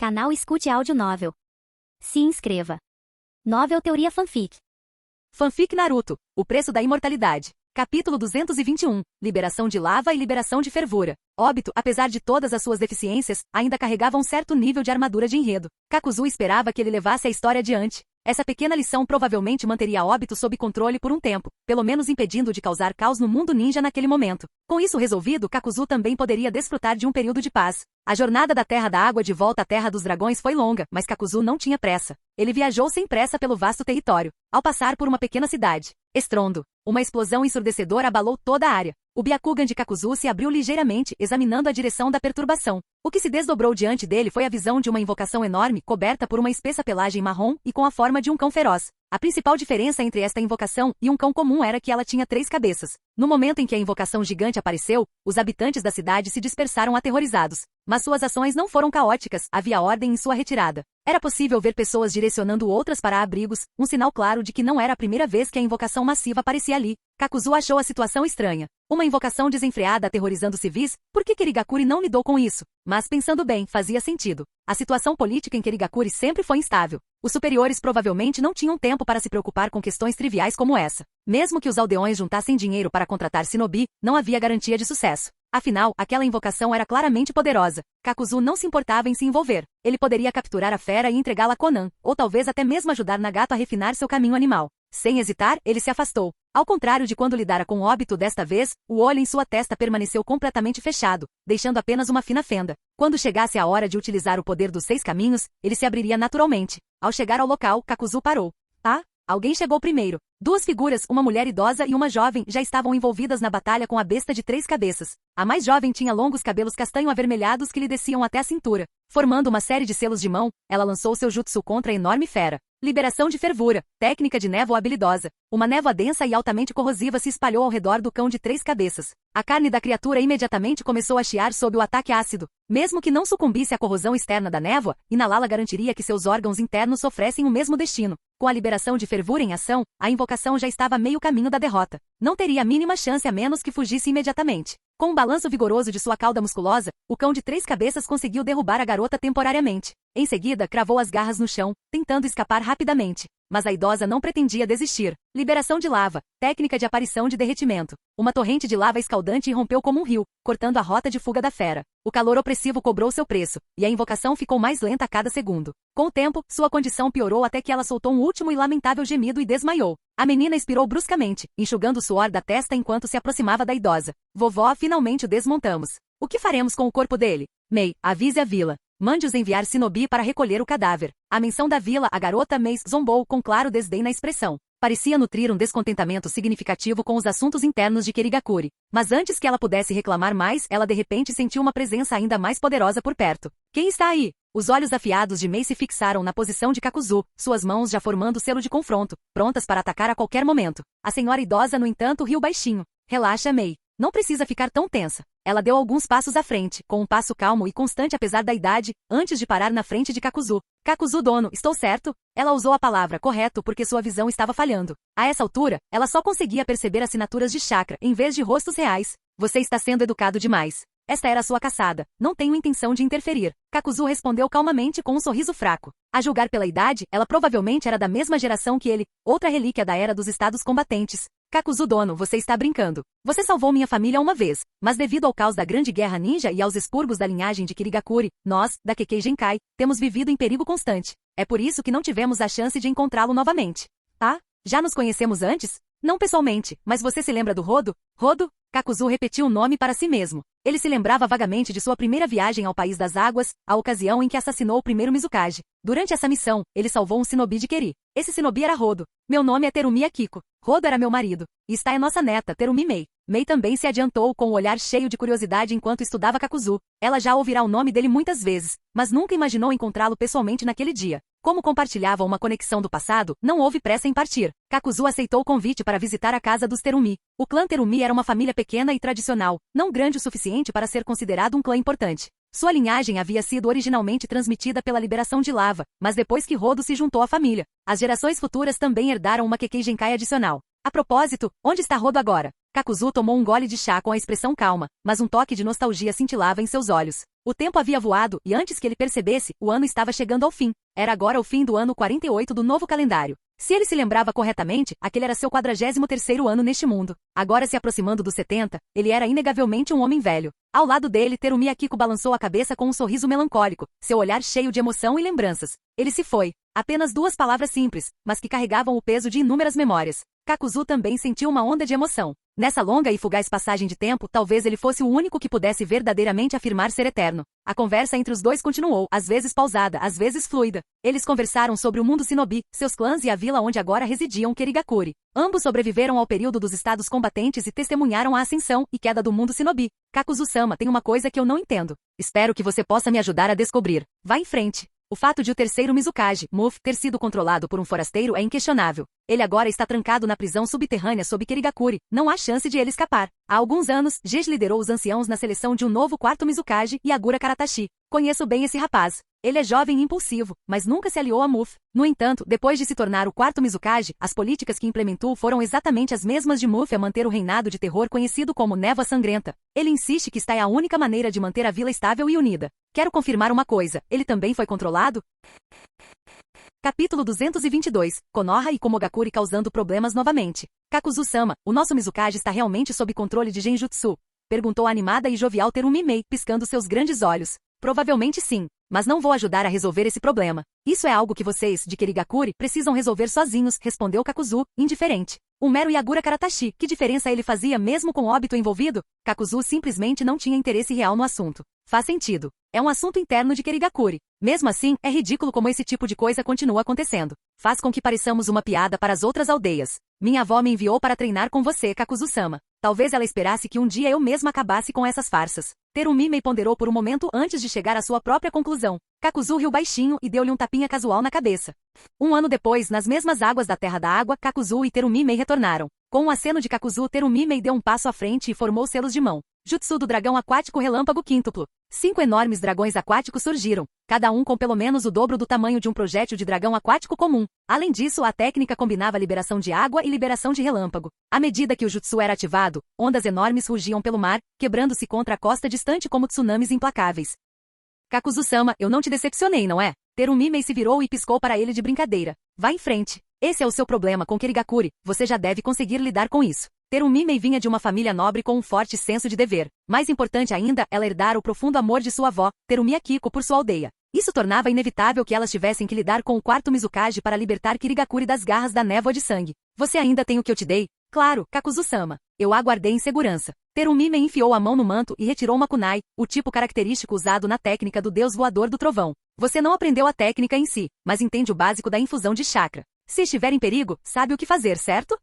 Canal Escute Áudio Novel. Se inscreva. Novel Teoria Fanfic. Fanfic Naruto, o preço da imortalidade. Capítulo 221, Liberação de lava e liberação de fervura. Obito, apesar de todas as suas deficiências, ainda carregava um certo nível de armadura de enredo. Kakuzu esperava que ele levasse a história adiante. Essa pequena lição provavelmente manteria Obito sob controle por um tempo, pelo menos impedindo de causar caos no mundo ninja naquele momento. Com isso resolvido, Kakuzu também poderia desfrutar de um período de paz. A jornada da Terra da Água de volta à Terra dos Dragões foi longa, mas Kakuzu não tinha pressa. Ele viajou sem pressa pelo vasto território. Ao passar por uma pequena cidade, estrondo. Uma explosão ensurdecedora abalou toda a área. O Byakugan de Kakuzu se abriu ligeiramente, examinando a direção da perturbação. O que se desdobrou diante dele foi a visão de uma invocação enorme, coberta por uma espessa pelagem marrom e com a forma de um cão feroz. A principal diferença entre esta invocação e um cão comum era que ela tinha 3 cabeças. No momento em que a invocação gigante apareceu, os habitantes da cidade se dispersaram aterrorizados. Mas suas ações não foram caóticas, havia ordem em sua retirada. Era possível ver pessoas direcionando outras para abrigos, um sinal claro de que não era a primeira vez que a invocação massiva aparecia ali. Kakuzu achou a situação estranha. Uma invocação desenfreada aterrorizando civis, por que Kirigakuri não lidou com isso? Mas pensando bem, fazia sentido. A situação política em Kirigakuri sempre foi instável. Os superiores provavelmente não tinham tempo para se preocupar com questões triviais como essa. Mesmo que os aldeões juntassem dinheiro para contratar shinobi, não havia garantia de sucesso. Afinal, aquela invocação era claramente poderosa. Kakuzu não se importava em se envolver. Ele poderia capturar a fera e entregá-la a Konan, ou talvez até mesmo ajudar Nagato a refinar seu caminho animal. Sem hesitar, ele se afastou. Ao contrário de quando lidara com Obito desta vez, o olho em sua testa permaneceu completamente fechado, deixando apenas uma fina fenda. Quando chegasse a hora de utilizar o poder dos 6 caminhos, ele se abriria naturalmente. Ao chegar ao local, Kakuzu parou. Ah? Alguém chegou primeiro. 2 figuras, uma mulher idosa e uma jovem, já estavam envolvidas na batalha com a besta de 3 cabeças. A mais jovem tinha longos cabelos castanho-avermelhados que lhe desciam até a cintura. Formando uma série de selos de mão, ela lançou seu jutsu contra a enorme fera. Liberação de fervura, técnica de névoa habilidosa. Uma névoa densa e altamente corrosiva se espalhou ao redor do cão de 3 cabeças. A carne da criatura imediatamente começou a chiar sob o ataque ácido. Mesmo que não sucumbisse à corrosão externa da névoa, inalá-la garantiria que seus órgãos internos sofressem o mesmo destino. Com a liberação de fervura em ação, a invocação já estava a meio caminho da derrota. Não teria a mínima chance a menos que fugisse imediatamente. Com um balanço vigoroso de sua cauda musculosa, o cão de 3 cabeças conseguiu derrubar a garota temporariamente. Em seguida, cravou as garras no chão, tentando escapar rapidamente. Mas a idosa não pretendia desistir. Liberação de lava, técnica de aparição de derretimento. Uma torrente de lava escaldante irrompeu como um rio, cortando a rota de fuga da fera. O calor opressivo cobrou seu preço, e a invocação ficou mais lenta a cada segundo. Com o tempo, sua condição piorou até que ela soltou um último e lamentável gemido e desmaiou. A menina expirou bruscamente, enxugando o suor da testa enquanto se aproximava da idosa. Vovó, finalmente o desmontamos. O que faremos com o corpo dele? Mei, avise a vila. Mande-os enviar shinobi para recolher o cadáver. A menção da vila, a garota Mei zombou com claro desdém na expressão. Parecia nutrir um descontentamento significativo com os assuntos internos de Kirigakuri. Mas antes que ela pudesse reclamar mais, ela de repente sentiu uma presença ainda mais poderosa por perto. Quem está aí? Os olhos afiados de Mei se fixaram na posição de Kakuzu, suas mãos já formando selo de confronto, prontas para atacar a qualquer momento. A senhora idosa, no entanto, riu baixinho. Relaxa, Mei. Não precisa ficar tão tensa. Ela deu alguns passos à frente, com um passo calmo e constante apesar da idade, antes de parar na frente de Kakuzu. Kakuzu dono, estou certo? Ela usou a palavra correto porque sua visão estava falhando. A essa altura, ela só conseguia perceber assinaturas de chakra, em vez de rostos reais. Você está sendo educado demais. Esta era sua caçada. Não tenho intenção de interferir. Kakuzu respondeu calmamente com um sorriso fraco. A julgar pela idade, ela provavelmente era da mesma geração que ele, outra relíquia da era dos estados combatentes. Kakuzu dono, você está brincando. Você salvou minha família uma vez, mas devido ao caos da Grande Guerra Ninja e aos expurgos da linhagem de Kirigakuri, nós, da Kekkei Genkai, temos vivido em perigo constante. É por isso que não tivemos a chance de encontrá-lo novamente. Ah? Já nos conhecemos antes? Não pessoalmente, mas você se lembra do Rodo? Rodo? Kakuzu repetiu o nome para si mesmo. Ele se lembrava vagamente de sua primeira viagem ao País das Águas, a ocasião em que assassinou o primeiro Mizukage. Durante essa missão, ele salvou um shinobi de Keri. Esse shinobi era Rodo. Meu nome é Terumi Akiko. Rodo era meu marido. E está é nossa neta, Terumi Mei. Mei também se adiantou com o olhar cheio de curiosidade enquanto estudava Kakuzu. Ela já ouvirá o nome dele muitas vezes, mas nunca imaginou encontrá-lo pessoalmente naquele dia. Como compartilhavam uma conexão do passado, não houve pressa em partir. Kakuzu aceitou o convite para visitar a casa dos Terumi. O clã Terumi era uma família pequena e tradicional, não grande o suficiente para ser considerado um clã importante. Sua linhagem havia sido originalmente transmitida pela liberação de lava, mas depois que Rodo se juntou à família, as gerações futuras também herdaram uma Kekkei Genkai adicional. A propósito, onde está Rodo agora? Kakuzu tomou um gole de chá com a expressão calma, mas um toque de nostalgia cintilava em seus olhos. O tempo havia voado e antes que ele percebesse, o ano estava chegando ao fim. Era agora o fim do ano 48 do novo calendário. Se ele se lembrava corretamente, aquele era seu 43º ano neste mundo. Agora se aproximando dos 70, ele era inegavelmente um homem velho. Ao lado dele, Terumi Akiko balançou a cabeça com um sorriso melancólico, seu olhar cheio de emoção e lembranças. Ele se foi. Apenas 2 palavras simples, mas que carregavam o peso de inúmeras memórias. Kakuzu também sentiu uma onda de emoção. Nessa longa e fugaz passagem de tempo, talvez ele fosse o único que pudesse verdadeiramente afirmar ser eterno. A conversa entre os dois continuou, às vezes pausada, às vezes fluida. Eles conversaram sobre o mundo shinobi, seus clãs e a vila onde agora residiam Kirigakuri. Ambos sobreviveram ao período dos estados combatentes e testemunharam a ascensão e queda do mundo shinobi. Kakuzu-sama, tem uma coisa que eu não entendo. Espero que você possa me ajudar a descobrir. Vá em frente. O fato de o terceiro Mizukage, Muf, ter sido controlado por um forasteiro é inquestionável. Ele agora está trancado na prisão subterrânea sob Kirigakuri. Não há chance de ele escapar. Há alguns anos, Jeji liderou os anciãos na seleção de um novo 4º Mizukage, Yagura Karatashi. Conheço bem esse rapaz. Ele é jovem e impulsivo, mas nunca se aliou a Muf. No entanto, depois de se tornar o 4º Mizukage, as políticas que implementou foram exatamente as mesmas de Muf a manter o reinado de terror conhecido como Névoa Sangrenta. Ele insiste que esta é a única maneira de manter a vila estável e unida. Quero confirmar uma coisa, ele também foi controlado? Capítulo 222, Konoha e Komogakuri causando problemas novamente. Kakuzu-sama, o nosso Mizukage está realmente sob controle de Genjutsu? Perguntou a animada e jovial Terumi Mei, piscando seus grandes olhos. Provavelmente sim, mas não vou ajudar a resolver esse problema. Isso é algo que vocês, de Kirigakuri, precisam resolver sozinhos, respondeu Kakuzu, indiferente. Um mero Yagura Karatashi, que diferença ele fazia mesmo com óbito envolvido? Kakuzu simplesmente não tinha interesse real no assunto. Faz sentido. É um assunto interno de Kirigakuri. Mesmo assim, é ridículo como esse tipo de coisa continua acontecendo. Faz com que pareçamos uma piada para as outras aldeias. Minha avó me enviou para treinar com você, Kakuzu-sama. Talvez ela esperasse que um dia eu mesma acabasse com essas farsas. Terumi Mei ponderou por um momento antes de chegar à sua própria conclusão. Kakuzu riu baixinho e deu-lhe um tapinha casual na cabeça. Um ano depois, nas mesmas águas da Terra da Água, Kakuzu e Terumi Mei retornaram. Com um aceno de Kakuzu, Terumi Mei deu um passo à frente e formou selos de mão. Jutsu do dragão aquático relâmpago quíntuplo. 5 enormes dragões aquáticos surgiram, cada um com pelo menos o dobro do tamanho de um projétil de dragão aquático comum. Além disso, a técnica combinava liberação de água e liberação de relâmpago. À medida que o jutsu era ativado, ondas enormes rugiam pelo mar, quebrando-se contra a costa distante como tsunamis implacáveis. Kakuzu-sama, eu não te decepcionei, não é? Terumi Mei se virou e piscou para ele de brincadeira. Vá em frente. Esse é o seu problema com Kirigakuri, você já deve conseguir lidar com isso. Terumi Mei vinha de uma família nobre com um forte senso de dever. Mais importante ainda, ela herdara o profundo amor de sua avó, Terumi Akiko, por sua aldeia. Isso tornava inevitável que elas tivessem que lidar com o 4º Mizukage para libertar Kirigakuri das garras da névoa de sangue. Você ainda tem o que eu te dei? Claro, Kakuzu-sama. Eu aguardei em segurança. Terumi Mei enfiou a mão no manto e retirou uma kunai, o tipo característico usado na técnica do deus voador do trovão. Você não aprendeu a técnica em si, mas entende o básico da infusão de chakra. Se estiver em perigo, sabe o que fazer, certo?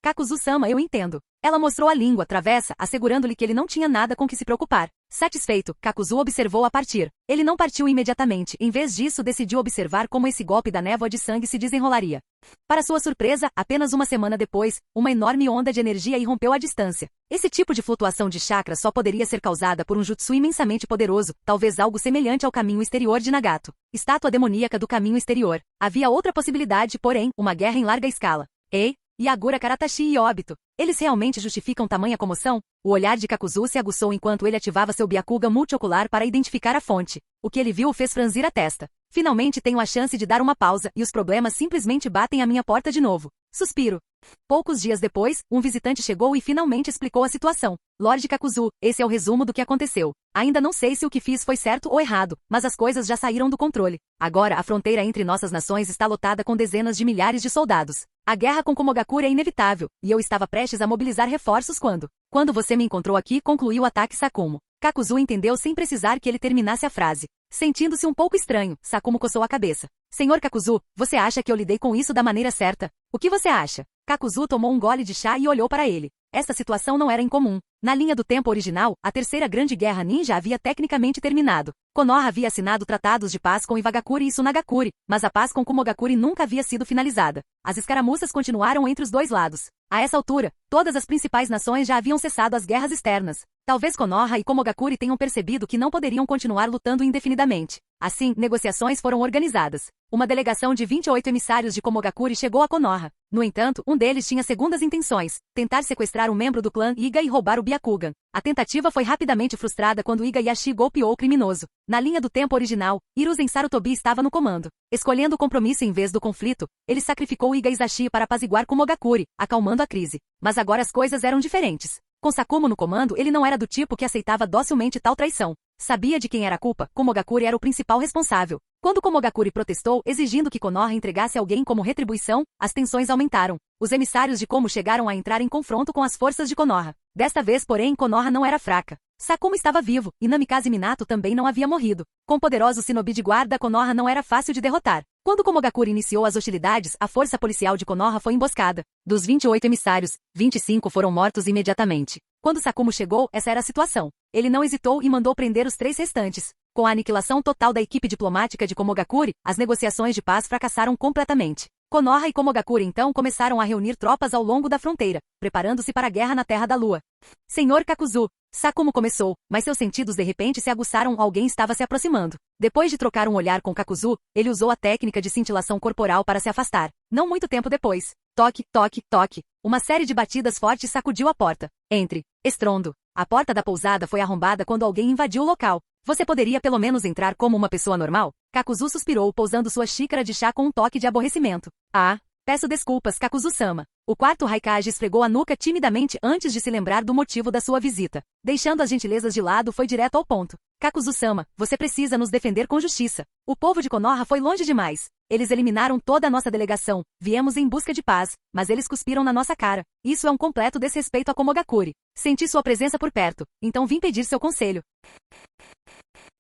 Kakuzu-sama, eu entendo. Ela mostrou a língua travessa, assegurando-lhe que ele não tinha nada com que se preocupar. Satisfeito, Kakuzu observou a partir. Ele não partiu imediatamente, em vez disso decidiu observar como esse golpe da névoa de sangue se desenrolaria. Para sua surpresa, apenas uma semana depois, uma enorme onda de energia irrompeu à distância. Esse tipo de flutuação de chakra só poderia ser causada por um jutsu imensamente poderoso, talvez algo semelhante ao caminho exterior de Nagato. Estátua demoníaca do caminho exterior. Havia outra possibilidade, porém, uma guerra em larga escala. Ei! Yagura Karatashi e óbito. Eles realmente justificam tamanha comoção? O olhar de Kakuzu se aguçou enquanto ele ativava seu Byakugan multiocular para identificar a fonte. O que ele viu o fez franzir a testa. Finalmente tenho a chance de dar uma pausa e os problemas simplesmente batem à minha porta de novo. Suspiro. Poucos dias depois, um visitante chegou e finalmente explicou a situação. Lorde Kakuzu, esse é o resumo do que aconteceu. Ainda não sei se o que fiz foi certo ou errado, mas as coisas já saíram do controle. Agora a fronteira entre nossas nações está lotada com dezenas de milhares de soldados. A guerra com Komogakuri é inevitável, e eu estava prestes a mobilizar reforços quando você me encontrou aqui, concluiu o ataque Sakumo. Kakuzu entendeu sem precisar que ele terminasse a frase. Sentindo-se um pouco estranho, Sakumo coçou a cabeça. Senhor Kakuzu, você acha que eu lidei com isso da maneira certa? O que você acha? Kakuzu tomou um gole de chá e olhou para ele. Essa situação não era incomum. Na linha do tempo original, a terceira grande guerra ninja havia tecnicamente terminado. Konoha havia assinado tratados de paz com Iwagakure e Sunagakure, mas a paz com Kumogakure nunca havia sido finalizada. As escaramuças continuaram entre os dois lados. A essa altura, todas as principais nações já haviam cessado as guerras externas. Talvez Konoha e Kumogakure tenham percebido que não poderiam continuar lutando indefinidamente. Assim, negociações foram organizadas. Uma delegação de 28 emissários de Kumogakure chegou a Konoha. No entanto, um deles tinha segundas intenções, tentar sequestrar um membro do clã Iga e roubar o Byakugan. A tentativa foi rapidamente frustrada quando Iga Yashi golpeou o criminoso. Na linha do tempo original, Hiruzen Sarutobi estava no comando. Escolhendo o compromisso em vez do conflito, ele sacrificou Iga Izashi para apaziguar Kumogakure, acalmando a crise. Mas agora as coisas eram diferentes. Com Sakumo no comando, ele não era do tipo que aceitava docilmente tal traição. Sabia de quem era a culpa, Kumogakure era o principal responsável. Quando Kumogakure protestou, exigindo que Konoha entregasse alguém como retribuição, as tensões aumentaram. Os emissários de Komo chegaram a entrar em confronto com as forças de Konoha. Desta vez, porém, Konoha não era fraca. Sakumo estava vivo, e Namikaze Minato também não havia morrido. Com poderoso shinobi de guarda, Konoha não era fácil de derrotar. Quando Kumogakure iniciou as hostilidades, a força policial de Konoha foi emboscada. Dos 28 emissários, 25 foram mortos imediatamente. Quando Sakumo chegou, essa era a situação. Ele não hesitou e mandou prender os 3 restantes. Com a aniquilação total da equipe diplomática de Kumogakure, as negociações de paz fracassaram completamente. Konoha e Kumogakure então começaram a reunir tropas ao longo da fronteira, preparando-se para a guerra na Terra da Lua. Senhor Kakuzu, Sakumo começou, mas seus sentidos de repente se aguçaram, alguém estava se aproximando. Depois de trocar um olhar com Kakuzu, ele usou a técnica de cintilação corporal para se afastar. Não muito tempo depois. Toque, toque, toque. Uma série de batidas fortes sacudiu a porta. Entre. Estrondo. A porta da pousada foi arrombada quando alguém invadiu o local. Você poderia pelo menos entrar como uma pessoa normal? Kakuzu suspirou, pousando sua xícara de chá com um toque de aborrecimento. Ah, peço desculpas, Kakuzu-sama. O quarto Raikage esfregou a nuca timidamente antes de se lembrar do motivo da sua visita. Deixando as gentilezas de lado, foi direto ao ponto. Kakuzu-sama, você precisa nos defender com justiça. O povo de Konoha foi longe demais. Eles eliminaram toda a nossa delegação. Viemos em busca de paz, mas eles cuspiram na nossa cara. Isso é um completo desrespeito a Kumogakure. Senti sua presença por perto, então vim pedir seu conselho.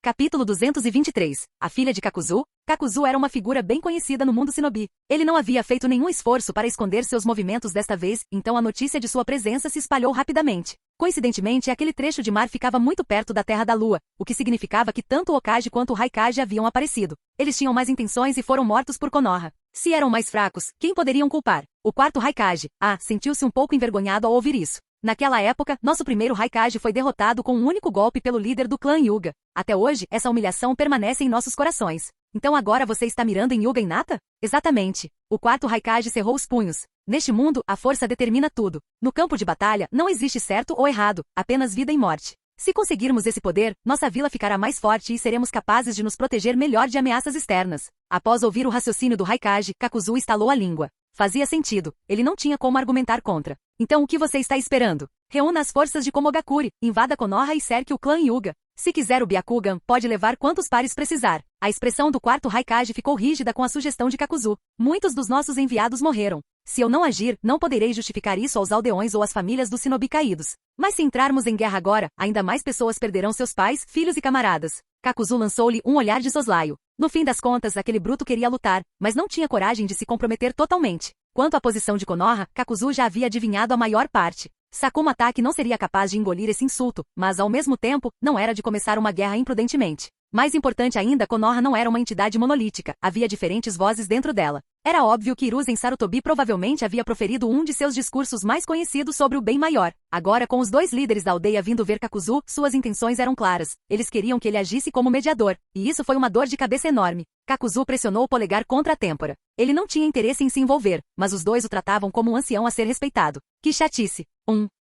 Capítulo 223. A filha de Kakuzu. Kakuzu era uma figura bem conhecida no mundo shinobi. Ele não havia feito nenhum esforço para esconder seus movimentos desta vez, então a notícia de sua presença se espalhou rapidamente. Coincidentemente, aquele trecho de mar ficava muito perto da Terra da Lua, o que significava que tanto o Hokage quanto o Raikage haviam aparecido. Eles tinham mais intenções e foram mortos por Konoha. Se eram mais fracos, quem poderiam culpar? O quarto Raikage. Sentiu-se um pouco envergonhado ao ouvir isso. Naquela época, nosso primeiro Raikage foi derrotado com um único golpe pelo líder do clã Hyuga. Até hoje, essa humilhação permanece em nossos corações. Então agora você está mirando em Hyuga Hinata? Exatamente. O quarto Raikage cerrou os punhos. Neste mundo, a força determina tudo. No campo de batalha, não existe certo ou errado, apenas vida e morte. Se conseguirmos esse poder, nossa vila ficará mais forte e seremos capazes de nos proteger melhor de ameaças externas. Após ouvir o raciocínio do Raikage, Kakuzu estalou a língua. Fazia sentido. Ele não tinha como argumentar contra. Então o que você está esperando? Reúna as forças de Kumogakure, invada Konoha e cerque o clã Hyuga. Se quiser o Byakugan, pode levar quantos pares precisar. A expressão do quarto Raikage ficou rígida com a sugestão de Kakuzu. Muitos dos nossos enviados morreram. Se eu não agir, não poderei justificar isso aos aldeões ou às famílias dos shinobi caídos. Mas se entrarmos em guerra agora, ainda mais pessoas perderão seus pais, filhos e camaradas. Kakuzu lançou-lhe um olhar de soslaio. No fim das contas, aquele bruto queria lutar, mas não tinha coragem de se comprometer totalmente. Quanto à posição de Konoha, Kakuzu já havia adivinhado a maior parte. Sakumo Ataki não seria capaz de engolir esse insulto, mas ao mesmo tempo, não era de começar uma guerra imprudentemente. Mais importante ainda, Konoha não era uma entidade monolítica, havia diferentes vozes dentro dela. Era óbvio que Hiruzen Sarutobi provavelmente havia proferido um de seus discursos mais conhecidos sobre o bem maior. Agora, com os 2 líderes da aldeia vindo ver Kakuzu, suas intenções eram claras. Eles queriam que ele agisse como mediador, e isso foi uma dor de cabeça enorme. Kakuzu pressionou o polegar contra a têmpora. Ele não tinha interesse em se envolver, mas os 2 o tratavam como um ancião a ser respeitado. Que chatice.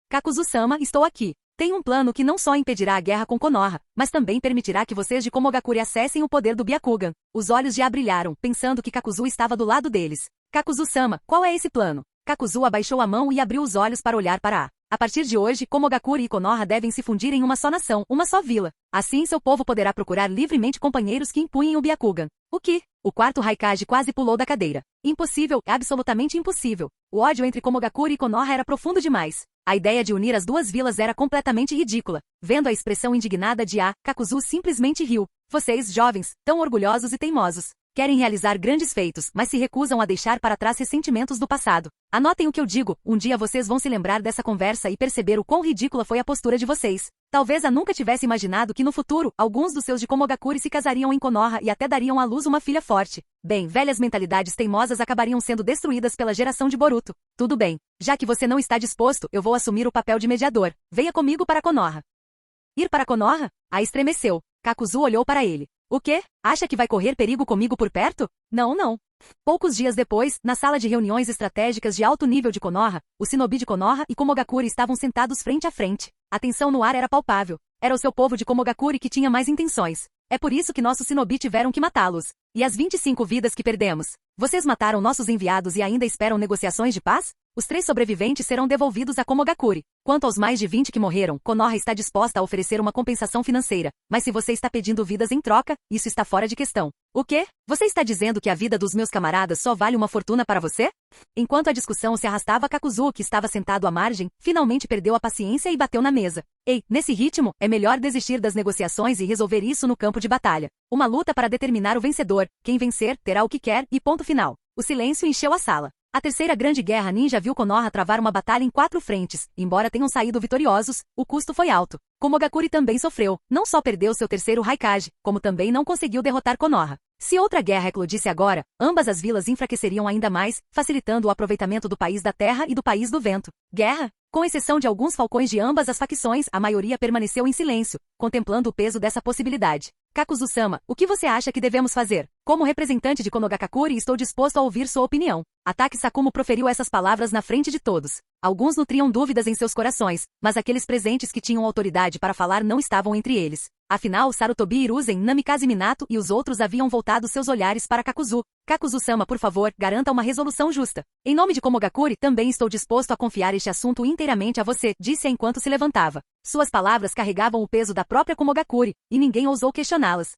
Kakuzu-sama, estou aqui. Tem um plano que não só impedirá a guerra com Konoha, mas também permitirá que vocês de Kumogakure acessem o poder do Byakugan. Os olhos de A brilharam, pensando que Kakuzu estava do lado deles. Kakuzu-sama, qual é esse plano? Kakuzu abaixou a mão e abriu os olhos para olhar para A. A partir de hoje, Kumogakure e Konoha devem se fundir em uma só nação, uma só vila. Assim seu povo poderá procurar livremente companheiros que empunhem o Byakugan. O que? O quarto Raikage quase pulou da cadeira. Impossível, absolutamente impossível. O ódio entre Kumogakure e Konoha era profundo demais. A ideia de unir as 2 vilas era completamente ridícula. Vendo a expressão indignada de A, Kakuzu simplesmente riu. Vocês, jovens, tão orgulhosos e teimosos. Querem realizar grandes feitos, mas se recusam a deixar para trás ressentimentos do passado. Anotem o que eu digo, um dia vocês vão se lembrar dessa conversa e perceber o quão ridícula foi a postura de vocês. Talvez a nunca tivesse imaginado que no futuro, alguns dos seus de Komogakuri se casariam em Konoha e até dariam à luz uma filha forte. Bem, velhas mentalidades teimosas acabariam sendo destruídas pela geração de Boruto. Tudo bem. Já que você não está disposto, eu vou assumir o papel de mediador. Venha comigo para Konoha. Ir para Konoha? A estremeceu. Kakuzu olhou para ele. O quê? Acha que vai correr perigo comigo por perto? Não, não. Poucos dias depois, na sala de reuniões estratégicas de alto nível de Konoha, o shinobi de Konoha e Komogakuri estavam sentados frente a frente. A tensão no ar era palpável. Era o seu povo de Komogakuri que tinha mais intenções. É por isso que nossos shinobi tiveram que matá-los. E as 25 vidas que perdemos? Vocês mataram nossos enviados e ainda esperam negociações de paz? Os 3 sobreviventes serão devolvidos a Komogakuri. Quanto aos mais de 20 que morreram, Konoha está disposta a oferecer uma compensação financeira. Mas se você está pedindo vidas em troca, isso está fora de questão. O quê? Você está dizendo que a vida dos meus camaradas só vale uma fortuna para você? Enquanto a discussão se arrastava, Kakuzu, que estava sentado à margem, finalmente perdeu a paciência e bateu na mesa. Ei, nesse ritmo, é melhor desistir das negociações e resolver isso no campo de batalha. Uma luta para determinar o vencedor. Quem vencer, terá o que quer, e ponto final. O silêncio encheu a sala. A terceira grande guerra ninja viu Konoha travar uma batalha em 4 frentes. Embora tenham saído vitoriosos, o custo foi alto. Komogakuri também sofreu. Não só perdeu seu terceiro Raikage, como também não conseguiu derrotar Konoha. Se outra guerra eclodisse agora, ambas as vilas enfraqueceriam ainda mais, facilitando o aproveitamento do país da terra e do país do vento. Guerra? Com exceção de alguns falcões de ambas as facções, a maioria permaneceu em silêncio, contemplando o peso dessa possibilidade. Kakuzu-sama, o que você acha que devemos fazer? Como representante de Konogakakuri, estou disposto a ouvir sua opinião. Atake Sakumo proferiu essas palavras na frente de todos. Alguns nutriam dúvidas em seus corações, mas aqueles presentes que tinham autoridade para falar não estavam entre eles. Afinal, Sarutobi Hiruzen, Namikaze Minato e os outros haviam voltado seus olhares para Kakuzu. Kakuzu-sama, por favor, garanta uma resolução justa. Em nome de Komogakuri, também estou disposto a confiar este assunto inteiramente a você, disse enquanto se levantava. Suas palavras carregavam o peso da própria Komogakuri, e ninguém ousou questioná-las.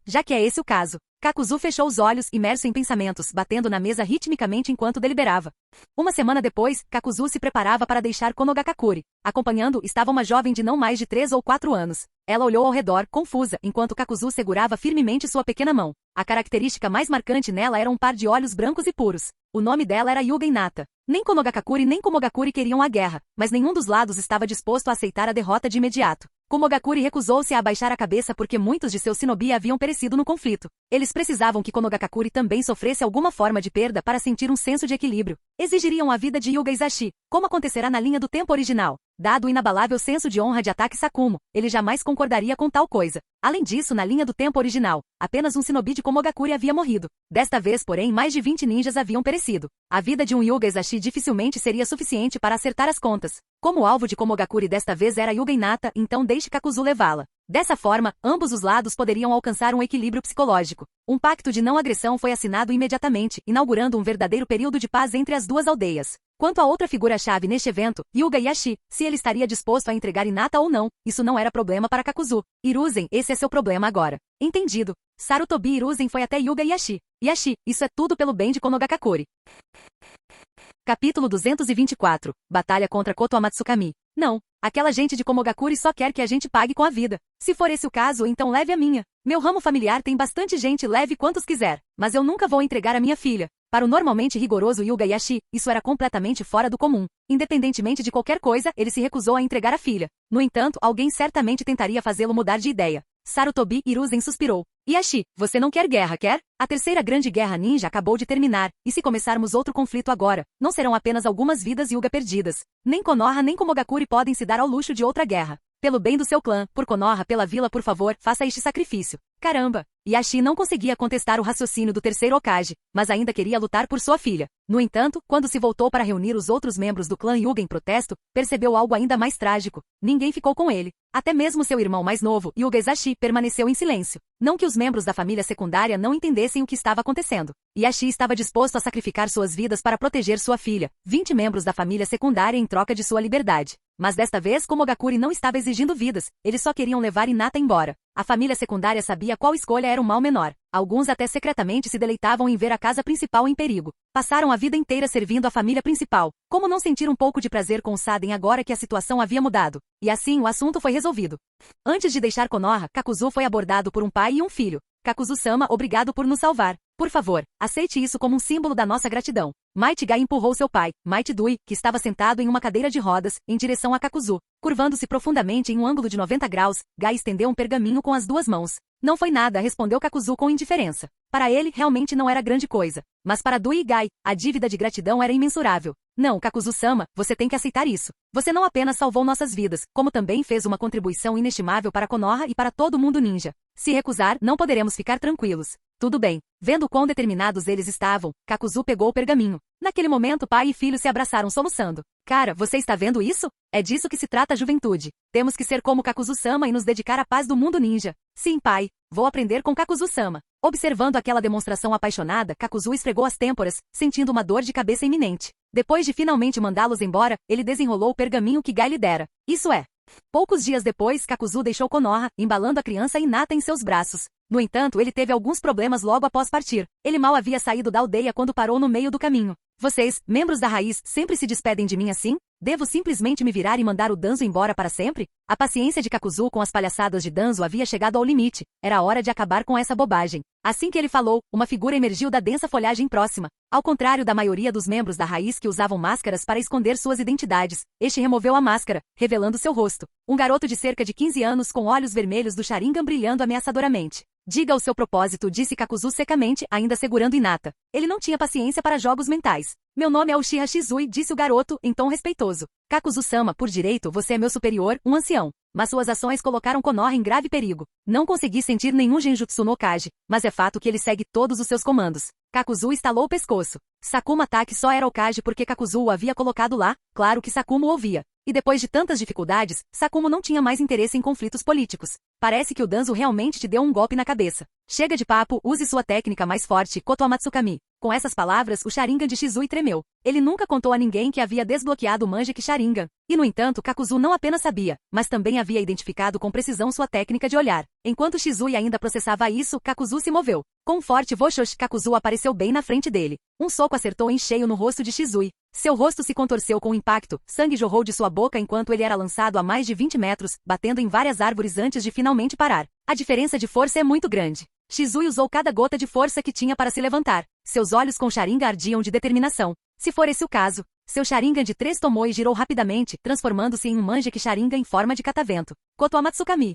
Já que é esse o caso. Kakuzu fechou os olhos, imerso em pensamentos, batendo na mesa ritmicamente enquanto deliberava. Uma semana depois, Kakuzu se preparava para deixar Konogakakuri. Acompanhando, estava uma jovem de não mais de 3 ou 4 anos. Ela olhou ao redor, confusa, enquanto Kakuzu segurava firmemente sua pequena mão. A característica mais marcante nela era um par de olhos brancos e puros. O nome dela era Yugen Nata. Nem Konogakakuri nem Komogakuri queriam a guerra, mas nenhum dos lados estava disposto a aceitar a derrota de imediato. Komogakuri recusou-se a abaixar a cabeça porque muitos de seus shinobi haviam perecido no conflito. Eles precisavam que Konogakakuri também sofresse alguma forma de perda para sentir um senso de equilíbrio. Exigiriam a vida de Hyuga Izashi, como acontecerá na linha do tempo original. Dado o inabalável senso de honra de Atake Sakumo, ele jamais concordaria com tal coisa. Além disso, na linha do tempo original, apenas um shinobi de Komogakuri havia morrido. Desta vez, porém, mais de 20 ninjas haviam perecido. A vida de um Hyuga Izashi dificilmente seria suficiente para acertar as contas. Como o alvo de Komogakuri desta vez era Yugen Nata, então deixe Kakuzu levá-la. Dessa forma, ambos os lados poderiam alcançar um equilíbrio psicológico. Um pacto de não agressão foi assinado imediatamente, inaugurando um verdadeiro período de paz entre as duas aldeias. Quanto à outra figura-chave neste evento, Hyuga Yashi, se ele estaria disposto a entregar Hinata ou não, isso não era problema para Kakuzu. Hiruzen, esse é seu problema agora. Entendido. Sarutobi Hiruzen foi até Hyuga Yashi. Yashi, isso é tudo pelo bem de Konogakakuri. Capítulo 224. Batalha contra Koto Amatsukami. Não, aquela gente de Komogakuri só quer que a gente pague com a vida. Se for esse o caso, então leve a minha. Meu ramo familiar tem bastante gente, leve quantos quiser. Mas eu nunca vou entregar a minha filha. Para o normalmente rigoroso Hyuga Yashi, isso era completamente fora do comum. Independentemente de qualquer coisa, ele se recusou a entregar a filha. No entanto, alguém certamente tentaria fazê-lo mudar de ideia. Sarutobi Hiruzen suspirou. Yashi, você não quer guerra, quer? A terceira grande guerra ninja acabou de terminar, e se começarmos outro conflito agora, não serão apenas algumas vidas Hyuga perdidas. Nem Konoha nem Komogakuri podem se dar ao luxo de outra guerra. Pelo bem do seu clã, por Konoha, pela vila, por favor, faça este sacrifício. Caramba! Yashi não conseguia contestar o raciocínio do terceiro Hokage, mas ainda queria lutar por sua filha. No entanto, quando se voltou para reunir os outros membros do clã Hyuga em protesto, percebeu algo ainda mais trágico. Ninguém ficou com ele. Até mesmo seu irmão mais novo, Hyuga Izashi, permaneceu em silêncio. Não que os membros da família secundária não entendessem o que estava acontecendo. Yashi estava disposto a sacrificar suas vidas para proteger sua filha, 20 membros da família secundária em troca de sua liberdade. Mas desta vez Komogakuri não estava exigindo vidas, eles só queriam levar Hinata embora. A família secundária sabia qual escolha era o mal menor. Alguns até secretamente se deleitavam em ver a casa principal em perigo. Passaram a vida inteira servindo a família principal. Como não sentir um pouco de prazer com o Saden agora que a situação havia mudado? E assim o assunto foi resolvido. Antes de deixar Konoha, Kakuzu foi abordado por um pai e um filho. Kakuzu-sama, obrigado por nos salvar. Por favor, aceite isso como um símbolo da nossa gratidão. Might Guy empurrou seu pai, Might Dui, que estava sentado em uma cadeira de rodas, em direção a Kakuzu. Curvando-se profundamente em um ângulo de 90 graus, Guy estendeu um pergaminho com as duas mãos. Não foi nada, respondeu Kakuzu com indiferença. Para ele, realmente não era grande coisa. Mas para Dui e Guy, a dívida de gratidão era imensurável. Não, Kakuzu-sama, você tem que aceitar isso. Você não apenas salvou nossas vidas, como também fez uma contribuição inestimável para Konoha e para todo mundo ninja. Se recusar, não poderemos ficar tranquilos. Tudo bem. Vendo quão determinados eles estavam, Kakuzu pegou o pergaminho. Naquele momento, pai e filho se abraçaram soluçando. Cara, você está vendo isso? É disso que se trata a juventude. Temos que ser como Kakuzu-sama e nos dedicar à paz do mundo ninja. Sim, pai. Vou aprender com Kakuzu-sama. Observando aquela demonstração apaixonada, Kakuzu esfregou as têmporas, sentindo uma dor de cabeça iminente. Depois de finalmente mandá-los embora, ele desenrolou o pergaminho que Guy lhe dera. Isso é. Poucos dias depois, Kakuzu deixou Konoha, embalando a criança Hinata em seus braços. No entanto, ele teve alguns problemas logo após partir. Ele mal havia saído da aldeia quando parou no meio do caminho. Vocês, membros da raiz, sempre se despedem de mim assim? Devo simplesmente me virar e mandar o Danzo embora para sempre? A paciência de Kakuzu com as palhaçadas de Danzo havia chegado ao limite. Era hora de acabar com essa bobagem. Assim que ele falou, uma figura emergiu da densa folhagem próxima. Ao contrário da maioria dos membros da raiz que usavam máscaras para esconder suas identidades, este removeu a máscara, revelando seu rosto. Um garoto de cerca de 15 anos com olhos vermelhos do Sharingan brilhando ameaçadoramente. Diga o seu propósito, disse Kakuzu secamente, ainda segurando Hinata. Ele não tinha paciência para jogos mentais. Meu nome é Uchiha Shizui, disse o garoto, em tom respeitoso. Kakuzu-sama, por direito, você é meu superior, um ancião. Mas suas ações colocaram Konoha em grave perigo. Não consegui sentir nenhum genjutsu no Okage, mas é fato que ele segue todos os seus comandos. Kakuzu estalou o pescoço. Sakuma Taki só era Okage porque Kakuzu o havia colocado lá, claro que Sakuma o ouvia. E depois de tantas dificuldades, Sakuma não tinha mais interesse em conflitos políticos. Parece que o Danzo realmente te deu um golpe na cabeça. Chega de papo, use sua técnica mais forte, Koto Amatsukami. Com essas palavras, o Sharingan de Shizui tremeu. Ele nunca contou a ninguém que havia desbloqueado o Manjeki Sharingan. E no entanto, Kakuzu não apenas sabia, mas também havia identificado com precisão sua técnica de olhar. Enquanto Shizui ainda processava isso, Kakuzu se moveu. Com um forte Voshoshi, Kakuzu apareceu bem na frente dele. Um soco acertou em cheio no rosto de Shizui. Seu rosto se contorceu com o impacto, sangue jorrou de sua boca enquanto ele era lançado a mais de 20 metros, batendo em várias árvores antes de finalmente parar. A diferença de força é muito grande. Shizui usou cada gota de força que tinha para se levantar. Seus olhos com Sharingan ardiam de determinação. Se for esse o caso, seu Sharingan de 3 tomou e girou rapidamente, transformando-se em um Manjeki Sharingan em forma de catavento. Koto Amatsukami.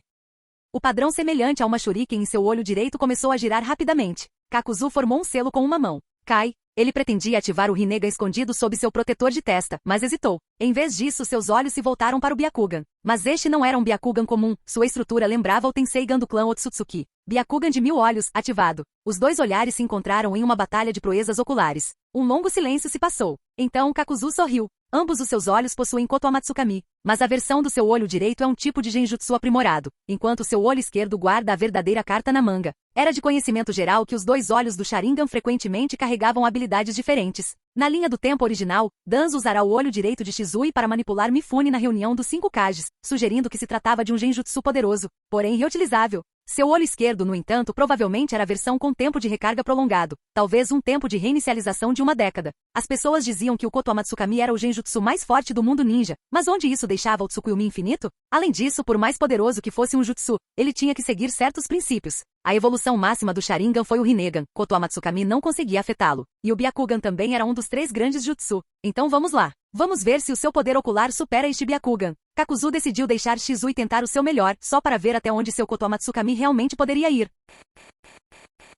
O padrão semelhante a uma shuriken em seu olho direito começou a girar rapidamente. Kakuzu formou um selo com uma mão. Kai. Ele pretendia ativar o Rinnegan escondido sob seu protetor de testa, mas hesitou. Em vez disso, seus olhos se voltaram para o Byakugan. Mas este não era um Byakugan comum, sua estrutura lembrava o Tenseigan do clã Otsutsuki. Byakugan de 1000 olhos, ativado. Os dois olhares se encontraram em uma batalha de proezas oculares. Um longo silêncio se passou. Então Kakuzu sorriu. Ambos os seus olhos possuem Koto Amatsukami, mas a versão do seu olho direito é um tipo de genjutsu aprimorado, enquanto seu olho esquerdo guarda a verdadeira carta na manga. Era de conhecimento geral que os dois olhos do Sharingan frequentemente carregavam habilidades diferentes. Na linha do tempo original, Danzo usará o olho direito de Shizui para manipular Mifune na reunião dos 5 Kages, sugerindo que se tratava de um genjutsu poderoso, porém reutilizável. Seu olho esquerdo, no entanto, provavelmente era a versão com tempo de recarga prolongado, talvez um tempo de reinicialização de uma década. As pessoas diziam que o Koto Amatsukami era o genjutsu mais forte do mundo ninja, mas onde isso deixava o Tsukuyomi infinito? Além disso, por mais poderoso que fosse um jutsu, ele tinha que seguir certos princípios. A evolução máxima do Sharingan foi o Rinnegan, Koto Amatsukami não conseguia afetá-lo. E o Byakugan também era um dos 3 grandes jutsu. Então vamos lá. Vamos ver se o seu poder ocular supera este Byakugan. Kakuzu decidiu deixar Shizui tentar o seu melhor, só para ver até onde seu Koto Amatsukami realmente poderia ir.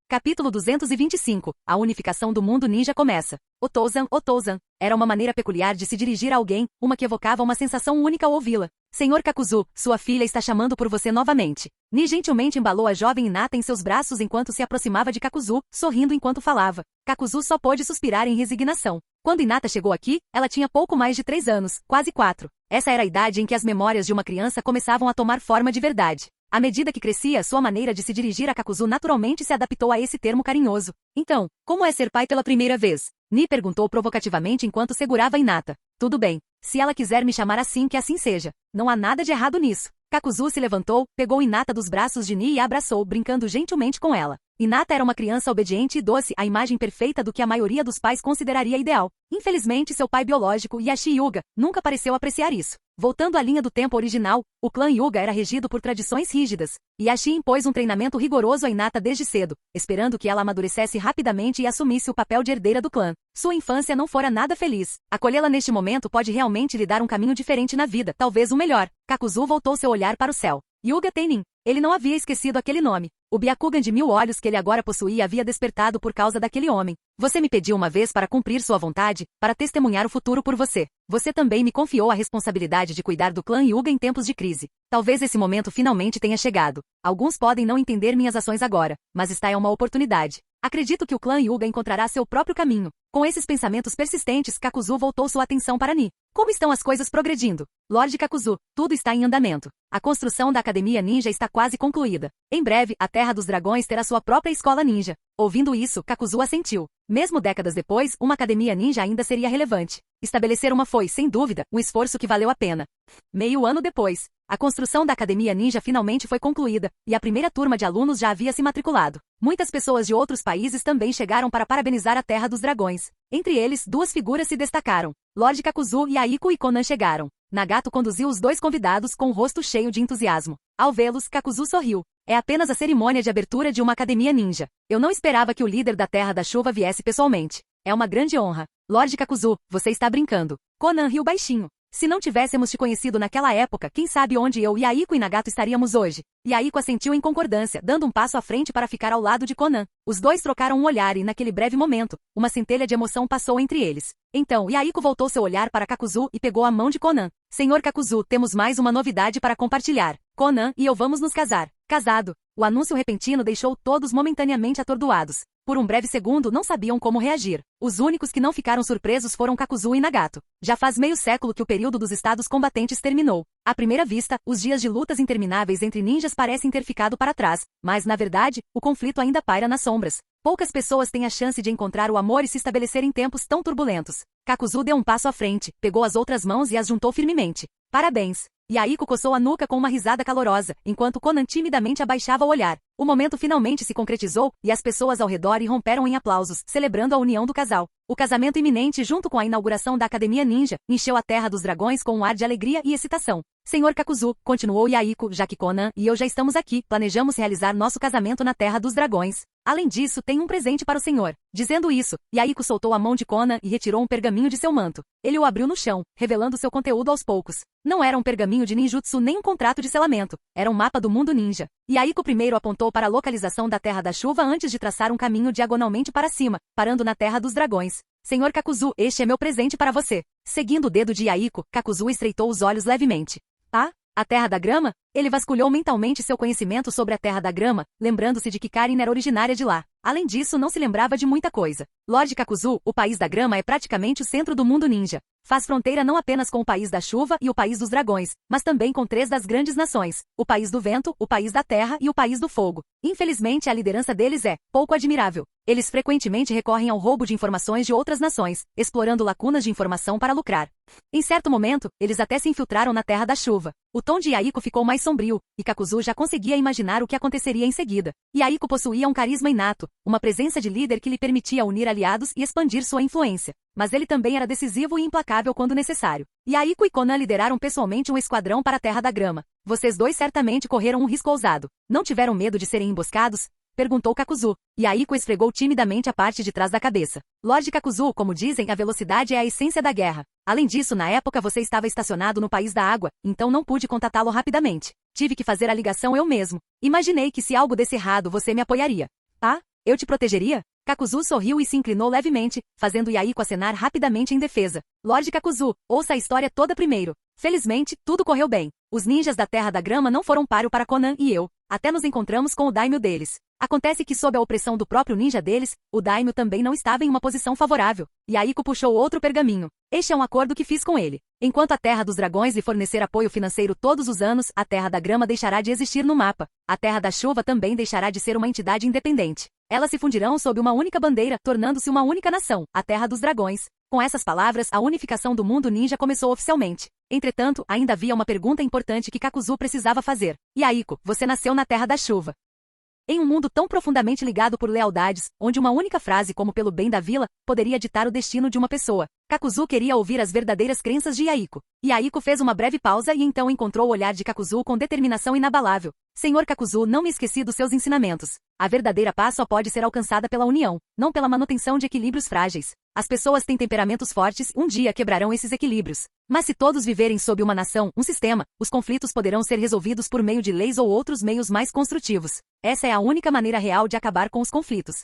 Capítulo 225. A unificação do mundo ninja começa. Otouzan. Era uma maneira peculiar de se dirigir a alguém, uma que evocava uma sensação única ao ouvi-la. Senhor Kakuzu, sua filha está chamando por você novamente. Ni gentilmente embalou a jovem Hinata em seus braços enquanto se aproximava de Kakuzu, sorrindo enquanto falava. Kakuzu só pôde suspirar em resignação. Quando Hinata chegou aqui, ela tinha pouco mais de 3 anos, quase 4. Essa era a idade em que as memórias de uma criança começavam a tomar forma de verdade. À medida que crescia, sua maneira de se dirigir a Kakuzu naturalmente se adaptou a esse termo carinhoso. Então, como é ser pai pela primeira vez? Ni perguntou provocativamente enquanto segurava Hinata. Tudo bem. Se ela quiser me chamar assim, que assim seja. Não há nada de errado nisso. Kakuzu se levantou, pegou Hinata dos braços de Ni e a abraçou, brincando gentilmente com ela. Hinata era uma criança obediente e doce, a imagem perfeita do que a maioria dos pais consideraria ideal. Infelizmente, seu pai biológico, Yashi Yuga, nunca pareceu apreciar isso. Voltando à linha do tempo original, o clã Hyuga era regido por tradições rígidas, e Ashi impôs um treinamento rigoroso a Hinata desde cedo, esperando que ela amadurecesse rapidamente e assumisse o papel de herdeira do clã. Sua infância não fora nada feliz. Acolhê-la neste momento pode realmente lhe dar um caminho diferente na vida, talvez o melhor. Kakuzu voltou seu olhar para o céu. Hyuga Teinin. Ele não havia esquecido aquele nome. O Byakugan de 1000 olhos que ele agora possuía havia despertado por causa daquele homem. Você me pediu uma vez para cumprir sua vontade, para testemunhar o futuro por você. Você também me confiou a responsabilidade de cuidar do clã Hyuga em tempos de crise. Talvez esse momento finalmente tenha chegado. Alguns podem não entender minhas ações agora, mas esta é uma oportunidade. Acredito que o clã Hyuga encontrará seu próprio caminho. Com esses pensamentos persistentes, Kakuzu voltou sua atenção para Ni. Como estão as coisas progredindo? Lorde Kakuzu, tudo está em andamento. A construção da Academia Ninja está quase concluída. Em breve, a Terra dos Dragões terá sua própria escola ninja. Ouvindo isso, Kakuzu assentiu. Mesmo décadas depois, uma Academia Ninja ainda seria relevante. Estabelecer uma foi, sem dúvida, um esforço que valeu a pena. Meio ano depois, a construção da Academia Ninja finalmente foi concluída, e a primeira turma de alunos já havia se matriculado. Muitas pessoas de outros países também chegaram para parabenizar a Terra dos Dragões. Entre eles, duas figuras se destacaram. Lorde Kakuzu e Aiko e Konan chegaram. Nagato conduziu os dois convidados com o rosto cheio de entusiasmo. Ao vê-los, Kakuzu sorriu. É apenas a cerimônia de abertura de uma academia ninja. Eu não esperava que o líder da Terra da Chuva viesse pessoalmente. É uma grande honra. Lorde Kakuzu, você está brincando. Konan riu baixinho. Se não tivéssemos te conhecido naquela época, quem sabe onde eu e Aiko e Nagato estaríamos hoje? E Aiko assentiu em concordância, dando um passo à frente para ficar ao lado de Konan. Os dois trocaram um olhar e, naquele breve momento, uma centelha de emoção passou entre eles. Então, Aiko voltou seu olhar para Kakuzu e pegou a mão de Konan. Senhor Kakuzu, temos mais uma novidade para compartilhar. Konan e eu vamos nos casar. Casado. O anúncio repentino deixou todos momentaneamente atordoados. Por um breve segundo não sabiam como reagir. Os únicos que não ficaram surpresos foram Kakuzu e Nagato. Já faz meio século que o período dos estados combatentes terminou. À primeira vista, os dias de lutas intermináveis entre ninjas parecem ter ficado para trás, mas, na verdade, o conflito ainda paira nas sombras. Poucas pessoas têm a chance de encontrar o amor e se estabelecer em tempos tão turbulentos. Kakuzu deu um passo à frente, pegou as outras mãos e as juntou firmemente. Parabéns! E Aiko coçou a nuca com uma risada calorosa, enquanto Konan timidamente abaixava o olhar. O momento finalmente se concretizou, e as pessoas ao redor irromperam em aplausos, celebrando a união do casal. O casamento iminente junto com a inauguração da Academia Ninja, encheu a Terra dos Dragões com um ar de alegria e excitação. Senhor Kakuzu, continuou Yaiko, já que Konan e eu já estamos aqui, planejamos realizar nosso casamento na Terra dos Dragões. Além disso, tenho um presente para o senhor. Dizendo isso, Yaiko soltou a mão de Konan e retirou um pergaminho de seu manto. Ele o abriu no chão, revelando seu conteúdo aos poucos. Não era um pergaminho de ninjutsu nem um contrato de selamento. Era um mapa do mundo ninja. Yaiko primeiro apontou para a localização da Terra da Chuva antes de traçar um caminho diagonalmente para cima, parando na Terra dos Dragões. Senhor Kakuzu, este é meu presente para você. Seguindo o dedo de Yaiko, Kakuzu estreitou os olhos levemente. Ah? A Terra da Grama? Ele vasculhou mentalmente seu conhecimento sobre a Terra da Grama, lembrando-se de que Karin era originária de lá. Além disso, não se lembrava de muita coisa. Lorde Kakuzu, o País da Grama é praticamente o centro do mundo ninja. Faz fronteira não apenas com o País da Chuva e o País dos Dragões, mas também com 3 das grandes nações, o País do Vento, o País da Terra e o País do Fogo. Infelizmente, a liderança deles é pouco admirável. Eles frequentemente recorrem ao roubo de informações de outras nações, explorando lacunas de informação para lucrar. Em certo momento, eles até se infiltraram na Terra da Chuva. O tom de Yaiko ficou mais sombrio, e Kakuzu já conseguia imaginar o que aconteceria em seguida. Yaiko possuía um carisma inato, uma presença de líder que lhe permitia unir aliados e expandir sua influência. Mas ele também era decisivo e implacável quando necessário. Yaiko e Konan lideraram pessoalmente um esquadrão para a Terra da Grama. Vocês dois certamente correram um risco ousado. Não tiveram medo de serem emboscados? Perguntou Kakuzu. Yaiko esfregou timidamente a parte de trás da cabeça. Lorde Kakuzu, como dizem, a velocidade é a essência da guerra. Além disso, na época você estava estacionado no País da Água, então não pude contatá-lo rapidamente. Tive que fazer a ligação eu mesmo. Imaginei que se algo desse errado você me apoiaria. Tá? Eu te protegeria? Kakuzu sorriu e se inclinou levemente, fazendo Yaiko acenar rapidamente em defesa. Lorde Kakuzu, ouça a história toda primeiro. Felizmente, tudo correu bem. Os ninjas da Terra da Grama não foram páreo para Konan e eu. Até nos encontramos com o daimyo deles. Acontece que sob a opressão do próprio ninja deles, o daimyo também não estava em uma posição favorável. Yaiko puxou outro pergaminho. Este é um acordo que fiz com ele. Enquanto a Terra dos Dragões lhe fornecer apoio financeiro todos os anos, a Terra da Grama deixará de existir no mapa. A Terra da Chuva também deixará de ser uma entidade independente. Elas se fundirão sob uma única bandeira, tornando-se uma única nação, a Terra dos Dragões. Com essas palavras, a unificação do mundo ninja começou oficialmente. Entretanto, ainda havia uma pergunta importante que Kakuzu precisava fazer. Yaiko, você nasceu na Terra da Chuva. Em um mundo tão profundamente ligado por lealdades, onde uma única frase como pelo bem da vila, poderia ditar o destino de uma pessoa. Kakuzu queria ouvir as verdadeiras crenças de Yaiko. Yaiko fez uma breve pausa e então encontrou o olhar de Kakuzu com determinação inabalável. Senhor Kakuzu, não me esqueci dos seus ensinamentos. A verdadeira paz só pode ser alcançada pela união, não pela manutenção de equilíbrios frágeis. As pessoas têm temperamentos fortes, um dia quebrarão esses equilíbrios. Mas se todos viverem sob uma nação, um sistema, os conflitos poderão ser resolvidos por meio de leis ou outros meios mais construtivos. Essa é a única maneira real de acabar com os conflitos.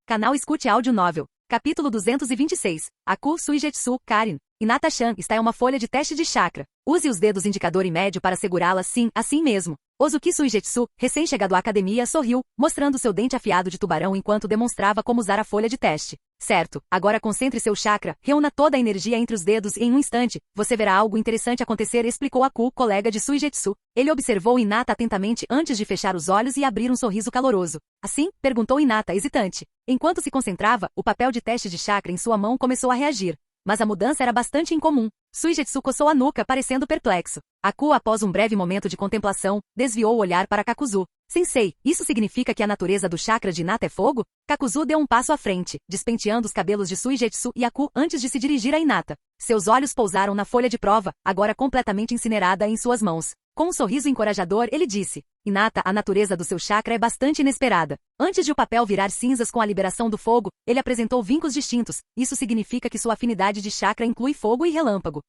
Canal Escute Áudio Novel. Capítulo 226. Aku Suigetsu, Karin. Hinata-chan, está é uma folha de teste de chakra. Use os dedos indicador e médio para segurá-la sim, assim mesmo. Ozuki Suigetsu, recém-chegado à academia, sorriu, mostrando seu dente afiado de tubarão enquanto demonstrava como usar a folha de teste. Certo, agora concentre seu chakra, reúna toda a energia entre os dedos e em um instante, você verá algo interessante acontecer, explicou Aku, colega de Suigetsu. Ele observou Hinata atentamente antes de fechar os olhos e abrir um sorriso caloroso. Assim? Perguntou Hinata, hesitante. Enquanto se concentrava, o papel de teste de chakra em sua mão começou a reagir. Mas a mudança era bastante incomum. Suigetsu coçou a nuca, parecendo perplexo. Aku, após um breve momento de contemplação, desviou o olhar para Kakuzu. Sensei, isso significa que a natureza do chakra de Hinata é fogo? Kakuzu deu um passo à frente, despenteando os cabelos de Suigetsu e Aku antes de se dirigir a Hinata. Seus olhos pousaram na folha de prova, agora completamente incinerada em suas mãos. Com um sorriso encorajador, ele disse: Hinata, a natureza do seu chakra é bastante inesperada. Antes de o papel virar cinzas com a liberação do fogo, ele apresentou vincos distintos. Isso significa que sua afinidade de chakra inclui fogo e relâmpago.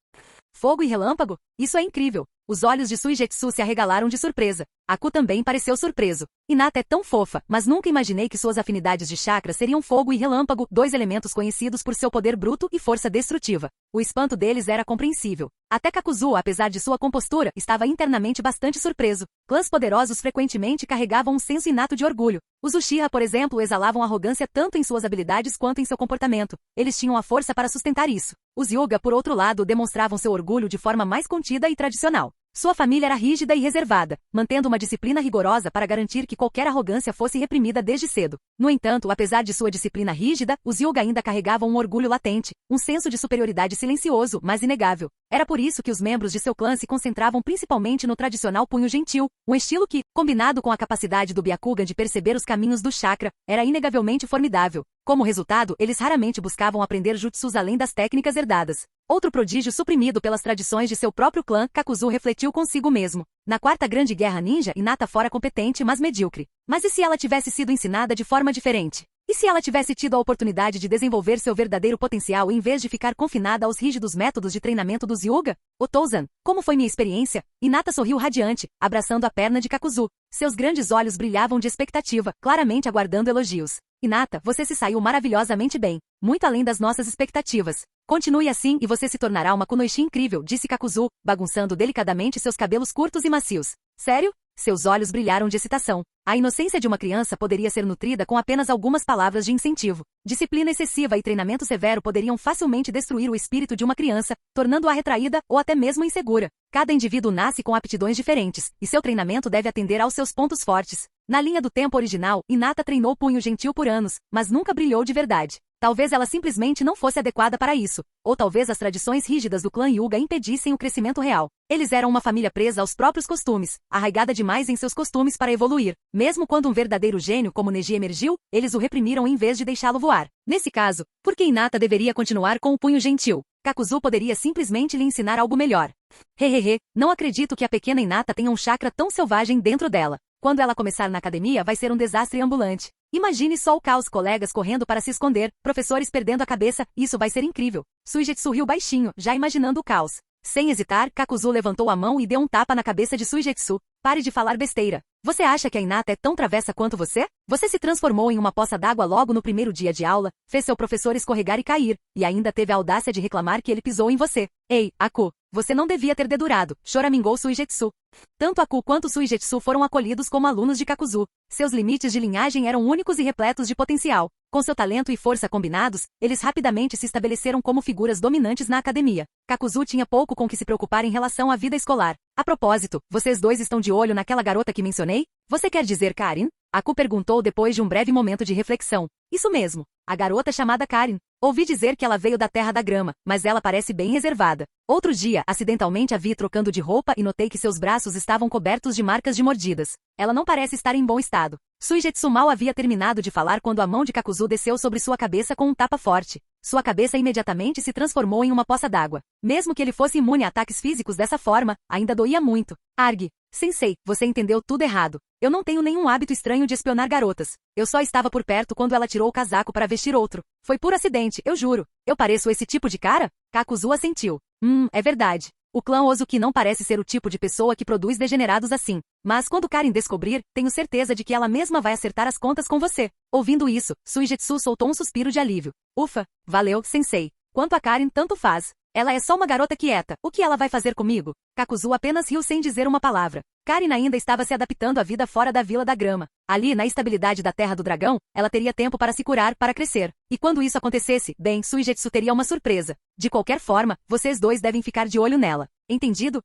Fogo e relâmpago? Isso é incrível. Os olhos de Suigetsu se arregalaram de surpresa. Aku também pareceu surpreso. Hinata é tão fofa, mas nunca imaginei que suas afinidades de chakra seriam fogo e relâmpago, dois elementos conhecidos por seu poder bruto e força destrutiva. O espanto deles era compreensível. Até Kakuzu, apesar de sua compostura, estava internamente bastante surpreso. Clãs poderosos frequentemente carregavam um senso inato de orgulho. Os Uchiha, por exemplo, exalavam arrogância tanto em suas habilidades quanto em seu comportamento. Eles tinham a força para sustentar isso. Os Hyuga, por outro lado, demonstravam seu orgulho de forma mais contida e tradicional. Sua família era rígida e reservada, mantendo uma disciplina rigorosa para garantir que qualquer arrogância fosse reprimida desde cedo. No entanto, apesar de sua disciplina rígida, os Hyuga ainda carregavam um orgulho latente, um senso de superioridade silencioso, mas inegável. Era por isso que os membros de seu clã se concentravam principalmente no tradicional punho gentil, um estilo que, combinado com a capacidade do Byakugan de perceber os caminhos do chakra, era inegavelmente formidável. Como resultado, eles raramente buscavam aprender jutsus além das técnicas herdadas. Outro prodígio suprimido pelas tradições de seu próprio clã, Kakuzu refletiu consigo mesmo. Na quarta grande guerra ninja, Hinata fora competente, mas medíocre. Mas e se ela tivesse sido ensinada de forma diferente? E se ela tivesse tido a oportunidade de desenvolver seu verdadeiro potencial em vez de ficar confinada aos rígidos métodos de treinamento dos Hyuga? Otouzan, como foi minha experiência? Hinata sorriu radiante, abraçando a perna de Kakuzu. Seus grandes olhos brilhavam de expectativa, claramente aguardando elogios. Hinata, você se saiu maravilhosamente bem, muito além das nossas expectativas. Continue assim e você se tornará uma kunoichi incrível, disse Kakuzu, bagunçando delicadamente seus cabelos curtos e macios. Sério? Seus olhos brilharam de excitação. A inocência de uma criança poderia ser nutrida com apenas algumas palavras de incentivo. Disciplina excessiva e treinamento severo poderiam facilmente destruir o espírito de uma criança, tornando-a retraída ou até mesmo insegura. Cada indivíduo nasce com aptidões diferentes, e seu treinamento deve atender aos seus pontos fortes. Na linha do tempo original, Hinata treinou punho gentil por anos, mas nunca brilhou de verdade. Talvez ela simplesmente não fosse adequada para isso, ou talvez as tradições rígidas do clã Hyuga impedissem o crescimento real. Eles eram uma família presa aos próprios costumes, arraigada demais em seus costumes para evoluir. Mesmo quando um verdadeiro gênio como Neji emergiu, eles o reprimiram em vez de deixá-lo voar. Nesse caso, por que Hinata deveria continuar com o punho gentil? Kakuzu poderia simplesmente lhe ensinar algo melhor. Hehehe, não acredito que a pequena Hinata tenha um chakra tão selvagem dentro dela. Quando ela começar na academia vai ser um desastre ambulante. Imagine só o caos, colegas correndo para se esconder, professores perdendo a cabeça, isso vai ser incrível. Suigetsu riu baixinho, já imaginando o caos. Sem hesitar, Kakuzu levantou a mão e deu um tapa na cabeça de Suigetsu. Pare de falar besteira. Você acha que a Hinata é tão travessa quanto você? Você se transformou em uma poça d'água logo no primeiro dia de aula, fez seu professor escorregar e cair, e ainda teve a audácia de reclamar que ele pisou em você. Ei, Aku, você não devia ter dedurado, choramingou Suigetsu. Tanto Aku quanto Suigetsu foram acolhidos como alunos de Kakuzu. Seus limites de linhagem eram únicos e repletos de potencial. Com seu talento e força combinados, eles rapidamente se estabeleceram como figuras dominantes na academia. Kakuzu tinha pouco com que se preocupar em relação à vida escolar. A propósito, vocês dois estão de olho naquela garota que mencionei? Você quer dizer Karin? Aku perguntou depois de um breve momento de reflexão. Isso mesmo, a garota chamada Karin. Ouvi dizer que ela veio da Terra da Grama, mas ela parece bem reservada. Outro dia, acidentalmente a vi trocando de roupa e notei que seus braços estavam cobertos de marcas de mordidas. Ela não parece estar em bom estado. Suigetsu mal havia terminado de falar quando a mão de Kakuzu desceu sobre sua cabeça com um tapa forte. Sua cabeça imediatamente se transformou em uma poça d'água. Mesmo que ele fosse imune a ataques físicos dessa forma, ainda doía muito. Arg. Sensei, você entendeu tudo errado. Eu não tenho nenhum hábito estranho de espionar garotas. Eu só estava por perto quando ela tirou o casaco para vestir outro. Foi por acidente, eu juro. Eu pareço esse tipo de cara? Kakuzu assentiu. É verdade. O clã Ozuki não parece ser o tipo de pessoa que produz degenerados assim. Mas quando Karin descobrir, tenho certeza de que ela mesma vai acertar as contas com você. Ouvindo isso, Suigetsu soltou um suspiro de alívio. Ufa, valeu, sensei. Quanto a Karin, tanto faz. Ela é só uma garota quieta. O que ela vai fazer comigo? Kakuzu apenas riu sem dizer uma palavra. Karin ainda estava se adaptando à vida fora da Vila da Grama. Ali, na estabilidade da Terra do Dragão, ela teria tempo para se curar, para crescer. E quando isso acontecesse, bem, Suigetsu teria uma surpresa. De qualquer forma, vocês dois devem ficar de olho nela. Entendido?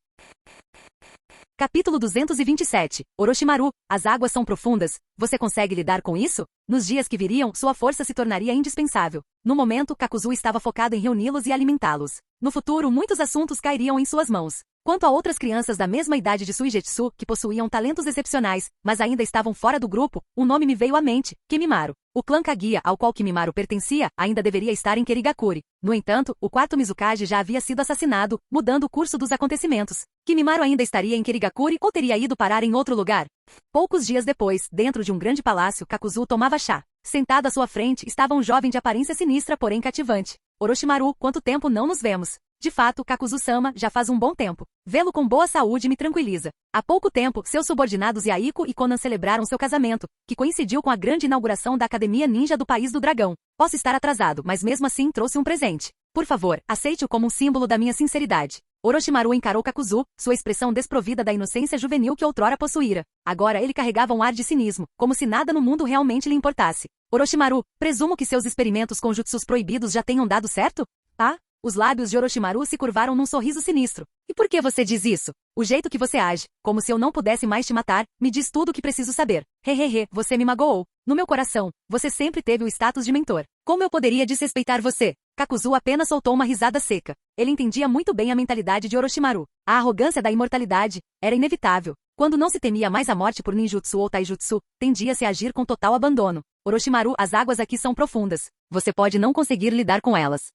Capítulo 227. Orochimaru, as águas são profundas. Você consegue lidar com isso? Nos dias que viriam, sua força se tornaria indispensável. No momento, Kakuzu estava focado em reuni-los e alimentá-los. No futuro, muitos assuntos cairiam em suas mãos. Quanto a outras crianças da mesma idade de Suigetsu, que possuíam talentos excepcionais, mas ainda estavam fora do grupo, um nome me veio à mente, Kimimaro. O clã Kaguya, ao qual Kimimaro pertencia, ainda deveria estar em Kerigakuri. No entanto, o quarto Mizukage já havia sido assassinado, mudando o curso dos acontecimentos. Kimimaro ainda estaria em Kerigakuri ou teria ido parar em outro lugar? Poucos dias depois, dentro de um grande palácio, Kakuzu tomava chá. Sentado à sua frente estava um jovem de aparência sinistra, porém cativante. Orochimaru, quanto tempo não nos vemos? De fato, Kakuzu-sama, já faz um bom tempo. Vê-lo com boa saúde me tranquiliza. Há pouco tempo, seus subordinados Yaiko e Konan celebraram seu casamento, que coincidiu com a grande inauguração da Academia Ninja do País do Dragão. Posso estar atrasado, mas mesmo assim trouxe um presente. Por favor, aceite-o como um símbolo da minha sinceridade. Orochimaru encarou Kakuzu, sua expressão desprovida da inocência juvenil que outrora possuíra. Agora ele carregava um ar de cinismo, como se nada no mundo realmente lhe importasse. Orochimaru, presumo que seus experimentos com jutsus proibidos já tenham dado certo? Ah? Os lábios de Orochimaru se curvaram num sorriso sinistro. E por que você diz isso? O jeito que você age, como se eu não pudesse mais te matar, me diz tudo o que preciso saber. Hehehe, você me magoou. No meu coração, você sempre teve o status de mentor. Como eu poderia desrespeitar você? Kakuzu apenas soltou uma risada seca. Ele entendia muito bem a mentalidade de Orochimaru. A arrogância da imortalidade era inevitável. Quando não se temia mais a morte por ninjutsu ou taijutsu, tendia-se a agir com total abandono. Orochimaru, as águas aqui são profundas. Você pode não conseguir lidar com elas.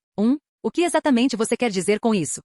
O que exatamente você quer dizer com isso?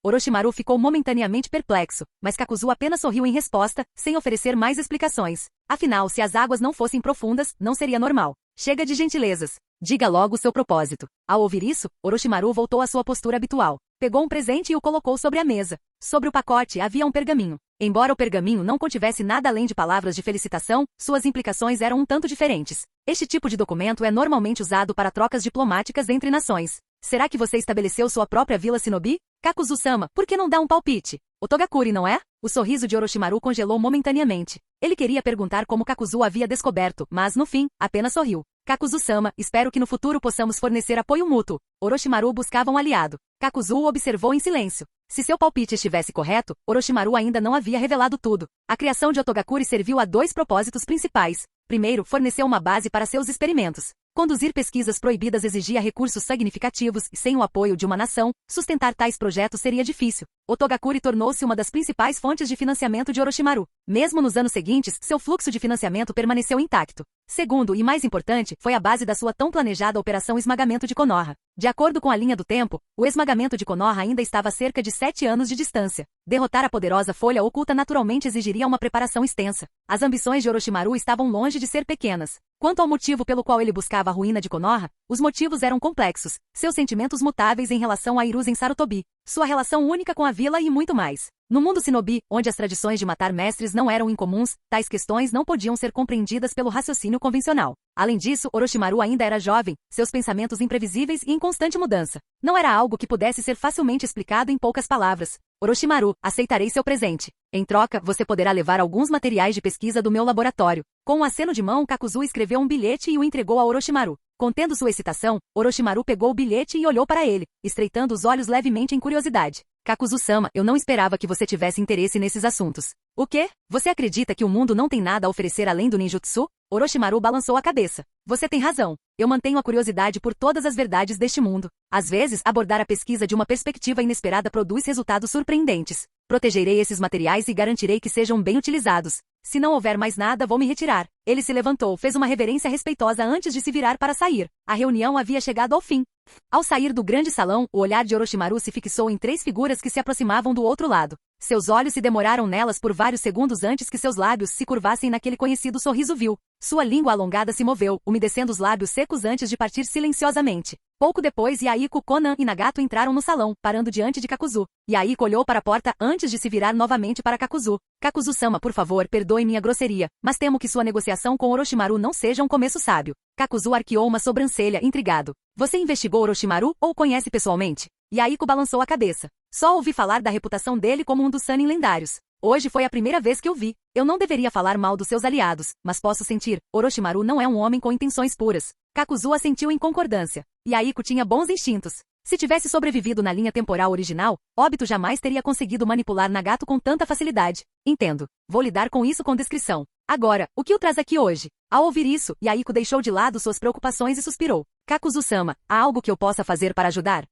Orochimaru ficou momentaneamente perplexo, mas Kakuzu apenas sorriu em resposta, sem oferecer mais explicações. Afinal, se as águas não fossem profundas, não seria normal. Chega de gentilezas. Diga logo seu propósito. Ao ouvir isso, Orochimaru voltou à sua postura habitual. Pegou um presente e o colocou sobre a mesa. Sobre o pacote havia um pergaminho. Embora o pergaminho não contivesse nada além de palavras de felicitação, suas implicações eram um tanto diferentes. Este tipo de documento é normalmente usado para trocas diplomáticas entre nações. Será que você estabeleceu sua própria vila shinobi? Kakuzu-sama, por que não dá um palpite? Otogakuri, não é? O sorriso de Orochimaru congelou momentaneamente. Ele queria perguntar como Kakuzu havia descoberto, mas no fim, apenas sorriu. Kakuzu-sama, espero que no futuro possamos fornecer apoio mútuo. Orochimaru buscava um aliado. Kakuzu o observou em silêncio. Se seu palpite estivesse correto, Orochimaru ainda não havia revelado tudo. A criação de Otogakuri serviu a dois propósitos principais. Primeiro, forneceu uma base para seus experimentos. Conduzir pesquisas proibidas exigia recursos significativos e, sem o apoio de uma nação, sustentar tais projetos seria difícil. Otogakuri tornou-se uma das principais fontes de financiamento de Orochimaru. Mesmo nos anos seguintes, seu fluxo de financiamento permaneceu intacto. Segundo, e mais importante, foi a base da sua tão planejada Operação Esmagamento de Konoha. De acordo com a linha do tempo, o esmagamento de Konoha ainda estava a cerca de 7 anos de distância. Derrotar a poderosa folha oculta naturalmente exigiria uma preparação extensa. As ambições de Orochimaru estavam longe de ser pequenas. Quanto ao motivo pelo qual ele buscava a ruína de Konoha, os motivos eram complexos, seus sentimentos mutáveis em relação a Hiruzen Sarutobi, sua relação única com a vila e muito mais. No mundo shinobi, onde as tradições de matar mestres não eram incomuns, tais questões não podiam ser compreendidas pelo raciocínio convencional. Além disso, Orochimaru ainda era jovem, seus pensamentos imprevisíveis e em constante mudança. Não era algo que pudesse ser facilmente explicado em poucas palavras. Orochimaru, aceitarei seu presente. Em troca, você poderá levar alguns materiais de pesquisa do meu laboratório. Com um aceno de mão, Kakuzu escreveu um bilhete e o entregou a Orochimaru. Contendo sua excitação, Orochimaru pegou o bilhete e olhou para ele, estreitando os olhos levemente em curiosidade. Kakuzu-sama, eu não esperava que você tivesse interesse nesses assuntos. O quê? Você acredita que o mundo não tem nada a oferecer além do ninjutsu? Orochimaru balançou a cabeça. Você tem razão. Eu mantenho a curiosidade por todas as verdades deste mundo. Às vezes, abordar a pesquisa de uma perspectiva inesperada produz resultados surpreendentes. Protegerei esses materiais e garantirei que sejam bem utilizados. Se não houver mais nada, vou me retirar. Ele se levantou, fez uma reverência respeitosa antes de se virar para sair. A reunião havia chegado ao fim. Ao sair do grande salão, o olhar de Orochimaru se fixou em 3 figuras que se aproximavam do outro lado. Seus olhos se demoraram nelas por vários segundos antes que seus lábios se curvassem naquele conhecido sorriso vil. Sua língua alongada se moveu, umedecendo os lábios secos antes de partir silenciosamente. Pouco depois, Yaiko, Konan e Nagato entraram no salão, parando diante de Kakuzu. Yaiko olhou para a porta antes de se virar novamente para Kakuzu. Kakuzu-sama, por favor, perdoe minha grosseria, mas temo que sua negociação com Orochimaru não seja um começo sábio. Kakuzu arqueou uma sobrancelha, intrigado. Você investigou Orochimaru ou conhece pessoalmente? Yaiko balançou a cabeça. Só ouvi falar da reputação dele como um dos Sannin lendários. Hoje foi a primeira vez que o vi. Eu não deveria falar mal dos seus aliados, mas posso sentir, Orochimaru não é um homem com intenções puras. Kakuzu assentiu em concordância. Yaiko tinha bons instintos. Se tivesse sobrevivido na linha temporal original, Obito jamais teria conseguido manipular Nagato com tanta facilidade. Entendo. Vou lidar com isso com descrição. Agora, o que o traz aqui hoje? Ao ouvir isso, Yaiko deixou de lado suas preocupações e suspirou. Kakuzu-sama, há algo que eu possa fazer para ajudar?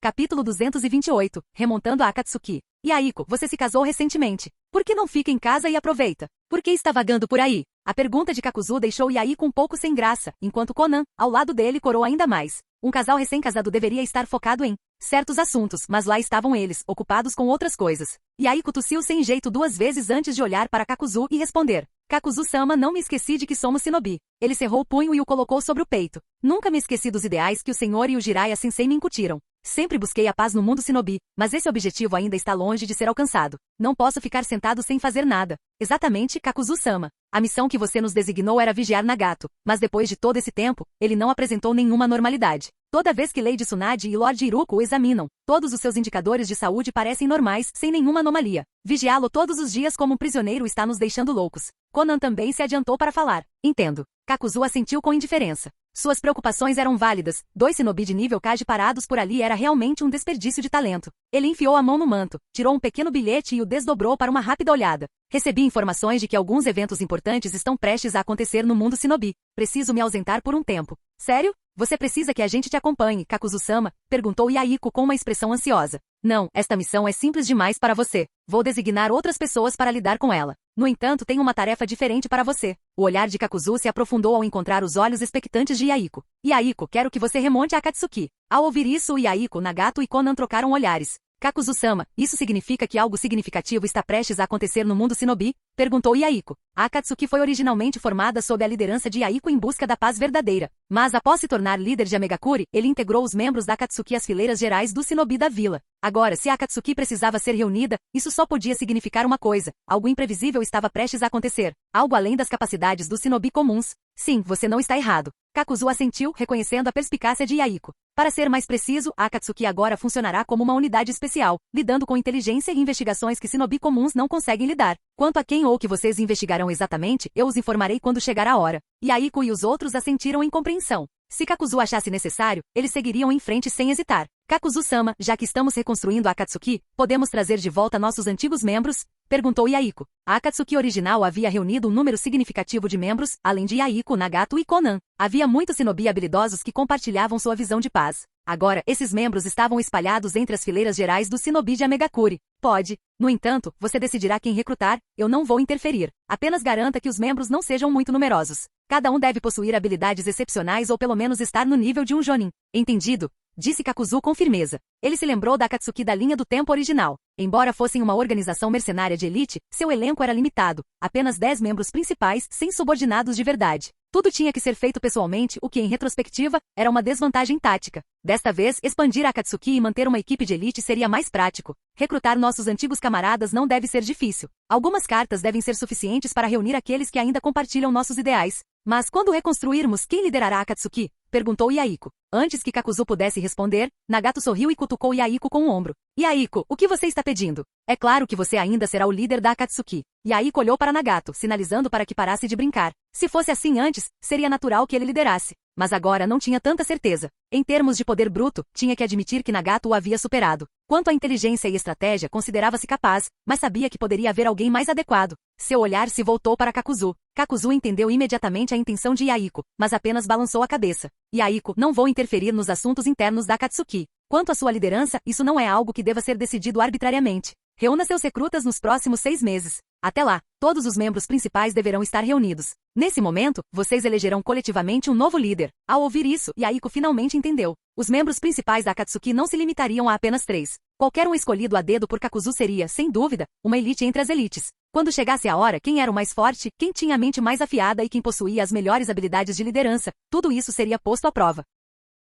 Capítulo 228, remontando a Akatsuki. Yaiko, você se casou recentemente. Por que não fica em casa e aproveita? Por que está vagando por aí? A pergunta de Kakuzu deixou Yaiko um pouco sem graça, enquanto Konan, ao lado dele, corou ainda mais. Um casal recém-casado deveria estar focado em certos assuntos, mas lá estavam eles, ocupados com outras coisas. Yaiko tossiu sem jeito 2 vezes antes de olhar para Kakuzu e responder. Kakuzu-sama, não me esqueci de que somos shinobi. Ele cerrou o punho e o colocou sobre o peito. Nunca me esqueci dos ideais que o senhor e o Jiraiya Sensei me incutiram. Sempre busquei a paz no mundo shinobi, mas esse objetivo ainda está longe de ser alcançado. Não posso ficar sentado sem fazer nada. Exatamente, Kakuzu-sama. A missão que você nos designou era vigiar Nagato, mas depois de todo esse tempo, ele não apresentou nenhuma normalidade. Toda vez que Lady Tsunade e Lord Iruko o examinam, todos os seus indicadores de saúde parecem normais, sem nenhuma anomalia. Vigiá-lo todos os dias como um prisioneiro está nos deixando loucos. Konan também se adiantou para falar. Entendo. Kakuzu assentiu com indiferença. Suas preocupações eram válidas. 2 shinobi de nível Kage parados por ali era realmente um desperdício de talento. Ele enfiou a mão no manto, tirou um pequeno bilhete e o desdobrou para uma rápida olhada. Recebi informações de que alguns eventos importantes estão prestes a acontecer no mundo shinobi. Preciso me ausentar por um tempo. Sério? Você precisa que a gente te acompanhe, Kakuzu-sama? Perguntou Yaiko com uma expressão ansiosa. Não, esta missão é simples demais para você. Vou designar outras pessoas para lidar com ela. No entanto, tenho uma tarefa diferente para você. O olhar de Kakuzu se aprofundou ao encontrar os olhos expectantes de Yaiko. Yaiko, quero que você remonte a Akatsuki. Ao ouvir isso, Yaiko, Nagato e Konan trocaram olhares. Kakuzu-sama, isso significa que algo significativo está prestes a acontecer no mundo shinobi? Perguntou Yaiko. A Akatsuki foi originalmente formada sob a liderança de Yaiko em busca da paz verdadeira. Mas após se tornar líder de Amegakuri, ele integrou os membros da Akatsuki às fileiras gerais do shinobi da vila. Agora, se a Akatsuki precisava ser reunida, isso só podia significar uma coisa. Algo imprevisível estava prestes a acontecer. Algo além das capacidades dos shinobi comuns. Sim, você não está errado. Kakuzu assentiu, reconhecendo a perspicácia de Yaiko. Para ser mais preciso, a Akatsuki agora funcionará como uma unidade especial, lidando com inteligência e investigações que shinobi comuns não conseguem lidar. Quanto a quem ou que vocês investigarão exatamente, eu os informarei quando chegar a hora. Yaiko e os outros assentiram em compreensão. Se Kakuzu achasse necessário, eles seguiriam em frente sem hesitar. Kakuzu-sama, já que estamos reconstruindo a Akatsuki, podemos trazer de volta nossos antigos membros? Perguntou Yaiko. A Akatsuki original havia reunido um número significativo de membros, além de Yaiko, Nagato e Konan. Havia muitos shinobi habilidosos que compartilhavam sua visão de paz. Agora, esses membros estavam espalhados entre as fileiras gerais do shinobi de Amegakuri. Pode. No entanto, você decidirá quem recrutar, eu não vou interferir. Apenas garanta que os membros não sejam muito numerosos. Cada um deve possuir habilidades excepcionais ou pelo menos estar no nível de um Jonin. Entendido? Disse Kakuzu com firmeza. Ele se lembrou da Akatsuki da linha do tempo original. Embora fossem uma organização mercenária de elite, seu elenco era limitado. Apenas 10 membros principais, sem subordinados de verdade. Tudo tinha que ser feito pessoalmente, o que, em retrospectiva, era uma desvantagem tática. Desta vez, expandir a Akatsuki e manter uma equipe de elite seria mais prático. Recrutar nossos antigos camaradas não deve ser difícil. Algumas cartas devem ser suficientes para reunir aqueles que ainda compartilham nossos ideais. Mas quando reconstruirmos, quem liderará a Akatsuki? Perguntou Yaiko. Antes que Kakuzu pudesse responder, Nagato sorriu e cutucou Yaiko com o ombro. Yaiko, o que você está pedindo? É claro que você ainda será o líder da Akatsuki. Yaiko olhou para Nagato, sinalizando para que parasse de brincar. Se fosse assim antes, seria natural que ele liderasse. Mas agora não tinha tanta certeza. Em termos de poder bruto, tinha que admitir que Nagato o havia superado. Quanto à inteligência e estratégia, considerava-se capaz, mas sabia que poderia haver alguém mais adequado. Seu olhar se voltou para Kakuzu. Kakuzu entendeu imediatamente a intenção de Yaiko, mas apenas balançou a cabeça. Yaiko, não vou interferir nos assuntos internos da Akatsuki. Quanto à sua liderança, isso não é algo que deva ser decidido arbitrariamente. Reúna seus recrutas nos próximos 6 meses. Até lá, todos os membros principais deverão estar reunidos. Nesse momento, vocês elegerão coletivamente um novo líder. Ao ouvir isso, Yaiko finalmente entendeu. Os membros principais da Akatsuki não se limitariam a apenas 3. Qualquer um escolhido a dedo por Kakuzu seria, sem dúvida, uma elite entre as elites. Quando chegasse a hora, quem era o mais forte, quem tinha a mente mais afiada e quem possuía as melhores habilidades de liderança, tudo isso seria posto à prova.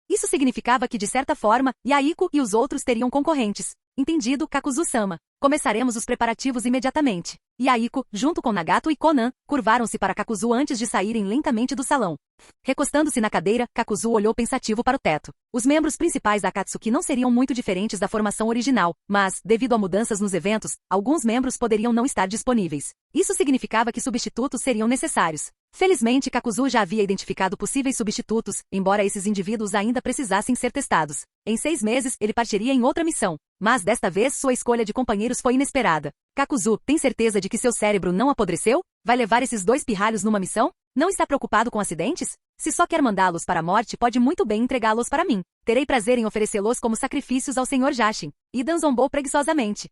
Isso significava que, de certa forma, Yaiko e os outros teriam concorrentes. Entendido, Kakuzu-sama. Começaremos os preparativos imediatamente. Yaiko, junto com Nagato e Konan, curvaram-se para Kakuzu antes de saírem lentamente do salão. Recostando-se na cadeira, Kakuzu olhou pensativo para o teto. Os membros principais da Akatsuki não seriam muito diferentes da formação original, mas, devido a mudanças nos eventos, alguns membros poderiam não estar disponíveis. Isso significava que substitutos seriam necessários. Felizmente, Kakuzu já havia identificado possíveis substitutos, embora esses indivíduos ainda precisassem ser testados. Em 6 meses, ele partiria em outra missão. Mas desta vez, sua escolha de companheiros foi inesperada. Kakuzu, tem certeza de que seu cérebro não apodreceu? Vai levar esses 2 pirralhos numa missão? Não está preocupado com acidentes? Se só quer mandá-los para a morte, pode muito bem entregá-los para mim. Terei prazer em oferecê-los como sacrifícios ao Sr. Jashin. Idan zombou preguiçosamente.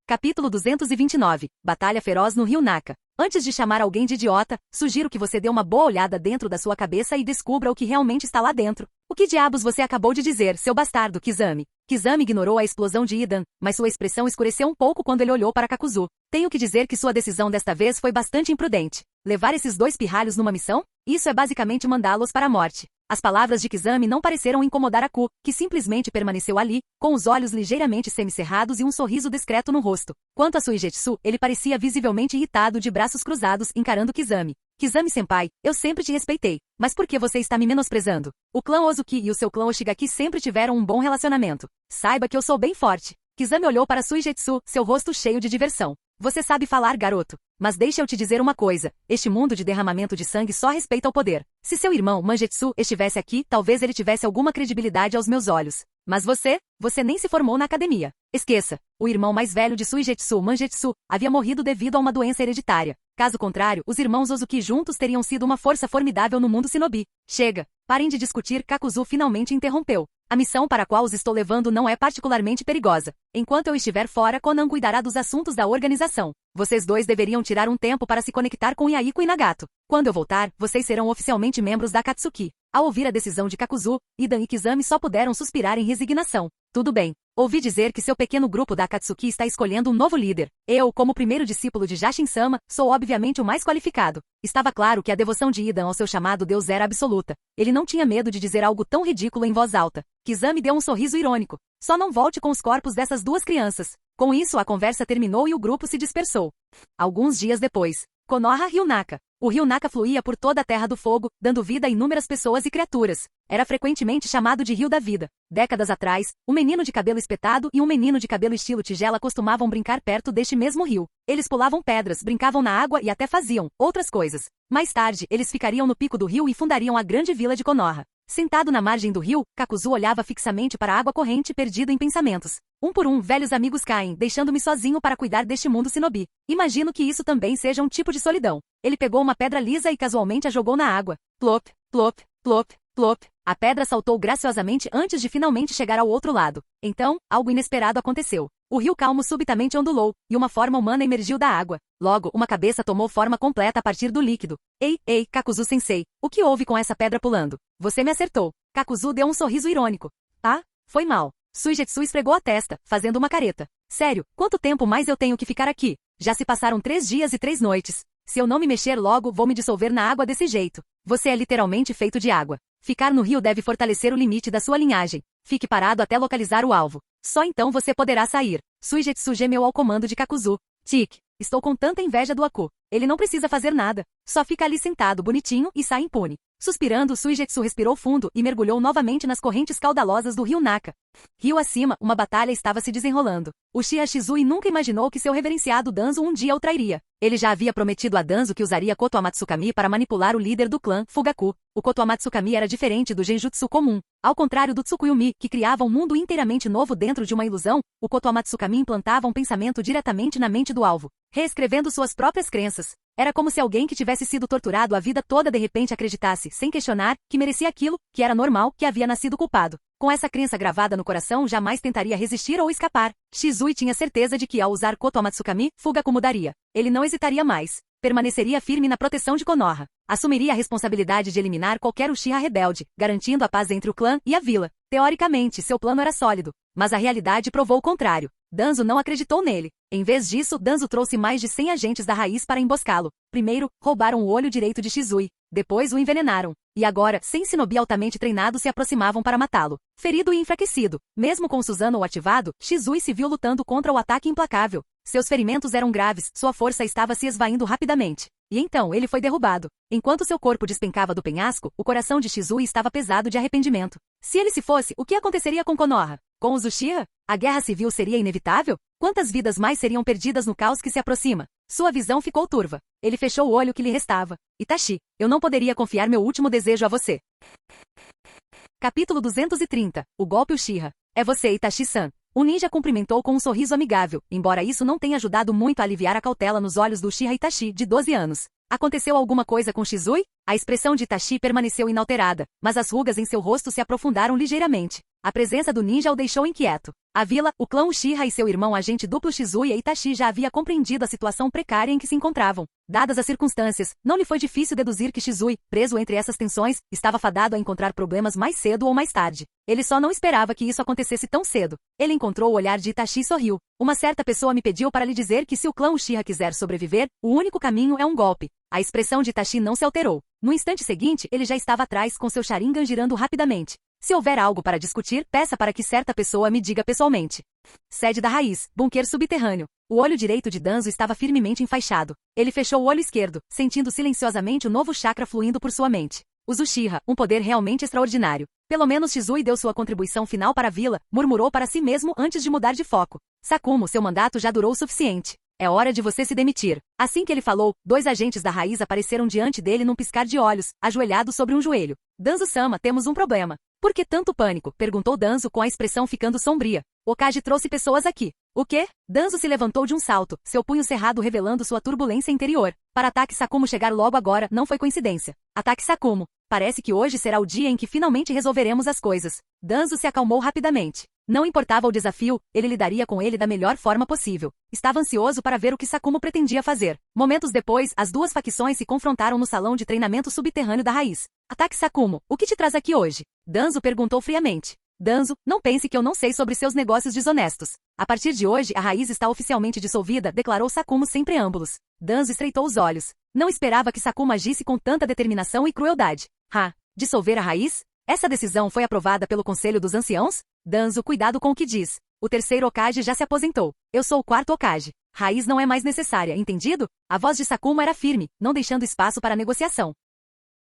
Capítulo 229. Batalha feroz no Rio Naka. Antes de chamar alguém de idiota, sugiro que você dê uma boa olhada dentro da sua cabeça e descubra o que realmente está lá dentro. O que diabos você acabou de dizer, seu bastardo, Kizami? Kizami ignorou a explosão de Idan, mas sua expressão escureceu um pouco quando ele olhou para Kakuzu. Tenho que dizer que sua decisão desta vez foi bastante imprudente. Levar esses 2 pirralhos numa missão? Isso é basicamente mandá-los para a morte. As palavras de Kizami não pareceram incomodar Aku, que simplesmente permaneceu ali, com os olhos ligeiramente semicerrados e um sorriso discreto no rosto. Quanto a Suigetsu, ele parecia visivelmente irritado de braços cruzados, encarando Kizami. Kizami-senpai, eu sempre te respeitei, mas por que você está me menosprezando? O clã Ozuki e o seu clã Oshigaki sempre tiveram um bom relacionamento. Saiba que eu sou bem forte. Kizami olhou para Suigetsu, seu rosto cheio de diversão. Você sabe falar, garoto. Mas deixa eu te dizer uma coisa, este mundo de derramamento de sangue só respeita o poder. Se seu irmão, Mangetsu, estivesse aqui, talvez ele tivesse alguma credibilidade aos meus olhos. Mas você nem se formou na academia. Esqueça, o irmão mais velho de Suigetsu, Mangetsu, havia morrido devido a uma doença hereditária. Caso contrário, os irmãos Ozuki juntos teriam sido uma força formidável no mundo shinobi. Chega, parem de discutir, Kakuzu finalmente interrompeu. A missão para a qual os estou levando não é particularmente perigosa. Enquanto eu estiver fora, Konan cuidará dos assuntos da organização. Vocês 2 deveriam tirar um tempo para se conectar com Yaiko e Nagato. Quando eu voltar, vocês serão oficialmente membros da Akatsuki. Ao ouvir a decisão de Kakuzu, Idan e Kizami só puderam suspirar em resignação. Tudo bem. Ouvi dizer que seu pequeno grupo da Akatsuki está escolhendo um novo líder. Eu, como primeiro discípulo de Jashin-sama, sou obviamente o mais qualificado. Estava claro que a devoção de Idan ao seu chamado Deus era absoluta. Ele não tinha medo de dizer algo tão ridículo em voz alta. Kizami deu um sorriso irônico. Só não volte com os corpos dessas 2 crianças. Com isso, a conversa terminou e o grupo se dispersou. Alguns dias depois, Konoha Rio Naka. O Rio Naka fluía por toda a Terra do Fogo, dando vida a inúmeras pessoas e criaturas. Era frequentemente chamado de Rio da Vida. Décadas atrás, um menino de cabelo espetado e um menino de cabelo estilo tigela costumavam brincar perto deste mesmo rio. Eles pulavam pedras, brincavam na água e até faziam outras coisas. Mais tarde, eles ficariam no pico do rio e fundariam a grande vila de Konoha. Sentado na margem do rio, Kakuzu olhava fixamente para a água corrente, perdido em pensamentos. Um por um, velhos amigos caem, deixando-me sozinho para cuidar deste mundo shinobi. Imagino que isso também seja um tipo de solidão. Ele pegou uma pedra lisa e casualmente a jogou na água. Plop, plop, plop, plop. A pedra saltou graciosamente antes de finalmente chegar ao outro lado. Então, algo inesperado aconteceu. O rio calmo subitamente ondulou, e uma forma humana emergiu da água. Logo, uma cabeça tomou forma completa a partir do líquido. Ei, Kakuzu-sensei, o que houve com essa pedra pulando? Você me acertou. Kakuzu deu um sorriso irônico. Ah, foi mal. Suigetsu esfregou a testa, fazendo uma careta. Sério, quanto tempo mais eu tenho que ficar aqui? Já se passaram 3 dias e 3 noites. Se eu não me mexer logo, vou me dissolver na água desse jeito. Você é literalmente feito de água. Ficar no rio deve fortalecer o limite da sua linhagem. Fique parado até localizar o alvo. Só então você poderá sair. Suigetsu gemeu ao comando de Kakuzu. Tic, estou com tanta inveja do Aku. Ele não precisa fazer nada. Só fica ali sentado bonitinho e sai impune. Suspirando, Suigetsu respirou fundo e mergulhou novamente nas correntes caudalosas do rio Naka. Rio acima, uma batalha estava se desenrolando. O Shia Shizui nunca imaginou que seu reverenciado Danzo um dia o trairia. Ele já havia prometido a Danzo que usaria Koto Amatsukami para manipular o líder do clã, Fugaku. O Koto Amatsukami era diferente do Genjutsu comum. Ao contrário do Tsukuyumi, que criava um mundo inteiramente novo dentro de uma ilusão, o Koto Amatsukami implantava um pensamento diretamente na mente do alvo, reescrevendo suas próprias crenças. pensamentos. Era como se alguém que tivesse sido torturado a vida toda de repente acreditasse, sem questionar, que merecia aquilo, que era normal, que havia nascido culpado. Com essa crença gravada no coração, jamais tentaria resistir ou escapar. Shizui tinha certeza de que, ao usar Koto Amatsukami, Fugaku mudaria. Ele não hesitaria mais. Permaneceria firme na proteção de Konoha. Assumiria a responsabilidade de eliminar qualquer Uchiha rebelde, garantindo a paz entre o clã e a vila. Teoricamente, seu plano era sólido, mas a realidade provou o contrário. Danzo não acreditou nele. Em vez disso, Danzo trouxe mais de 100 agentes da raiz para emboscá-lo. Primeiro, roubaram o olho direito de Shizui. Depois o envenenaram. E agora, 100 shinobi altamente treinados se aproximavam para matá-lo. Ferido e enfraquecido, mesmo com Susanoo ativado, Shizui se viu lutando contra o ataque implacável. Seus ferimentos eram graves, sua força estava se esvaindo rapidamente. E então ele foi derrubado. Enquanto seu corpo despencava do penhasco, o coração de Shizui estava pesado de arrependimento. Se ele se fosse, o que aconteceria com Konoha? Com os Uchiha? A guerra civil seria inevitável? Quantas vidas mais seriam perdidas no caos que se aproxima? Sua visão ficou turva. Ele fechou o olho que lhe restava. Itachi, eu não poderia confiar meu último desejo a você. Capítulo 230. O golpe Uchiha. É você, Itachi-san. O ninja cumprimentou com um sorriso amigável, embora isso não tenha ajudado muito a aliviar a cautela nos olhos do Uchiha Itachi, de 12 anos. Aconteceu alguma coisa com Shizui? A expressão de Itachi permaneceu inalterada, mas as rugas em seu rosto se aprofundaram ligeiramente. A presença do ninja o deixou inquieto. A vila, o clã Uchiha e seu irmão agente duplo Shizuya Itachi já havia compreendido a situação precária em que se encontravam. Dadas as circunstâncias, não lhe foi difícil deduzir que Shizui, preso entre essas tensões, estava fadado a encontrar problemas mais cedo ou mais tarde. Ele só não esperava que isso acontecesse tão cedo. Ele encontrou o olhar de Itachi e sorriu. Uma certa pessoa me pediu para lhe dizer que se o clã Uchiha quiser sobreviver, o único caminho é um golpe. A expressão de Itachi não se alterou. No instante seguinte, ele já estava atrás com seu Sharingan girando rapidamente. Se houver algo para discutir, peça para que certa pessoa me diga pessoalmente. Sede da raiz, bunker subterrâneo. O olho direito de Danzo estava firmemente enfaixado. Ele fechou o olho esquerdo, sentindo silenciosamente o novo chakra fluindo por sua mente. Os Uchiha, um poder realmente extraordinário. Pelo menos Shizui deu sua contribuição final para a vila, murmurou para si mesmo antes de mudar de foco. Sakumo, seu mandato já durou o suficiente. É hora de você se demitir. Assim que ele falou, 2 agentes da raiz apareceram diante dele num piscar de olhos, ajoelhados sobre um joelho. Danzo-sama, temos um problema. Por que tanto pânico? Perguntou Danzo com a expressão ficando sombria. Okage trouxe pessoas aqui. O quê? Danzo se levantou de um salto, seu punho cerrado revelando sua turbulência interior. Para Ataque Sakumo chegar logo agora, não foi coincidência. Ataque Sakumo. Parece que hoje será o dia em que finalmente resolveremos as coisas. Danzo se acalmou rapidamente. Não importava o desafio, ele lidaria com ele da melhor forma possível. Estava ansioso para ver o que Sakumo pretendia fazer. Momentos depois, as duas facções se confrontaram no salão de treinamento subterrâneo da raiz. Ataque Sakumo, o que te traz aqui hoje? Danzo perguntou friamente. Danzo, não pense que eu não sei sobre seus negócios desonestos. A partir de hoje, a raiz está oficialmente dissolvida, declarou Sakumo sem preâmbulos. Danzo estreitou os olhos. Não esperava que Sakumo agisse com tanta determinação e crueldade. Dissolver a raiz? Essa decisão foi aprovada pelo Conselho dos Anciãos? Danzo, cuidado com o que diz. O terceiro Hokage já se aposentou. Eu sou o quarto Hokage. Raiz não é mais necessária, entendido? A voz de Sakumo era firme, não deixando espaço para negociação.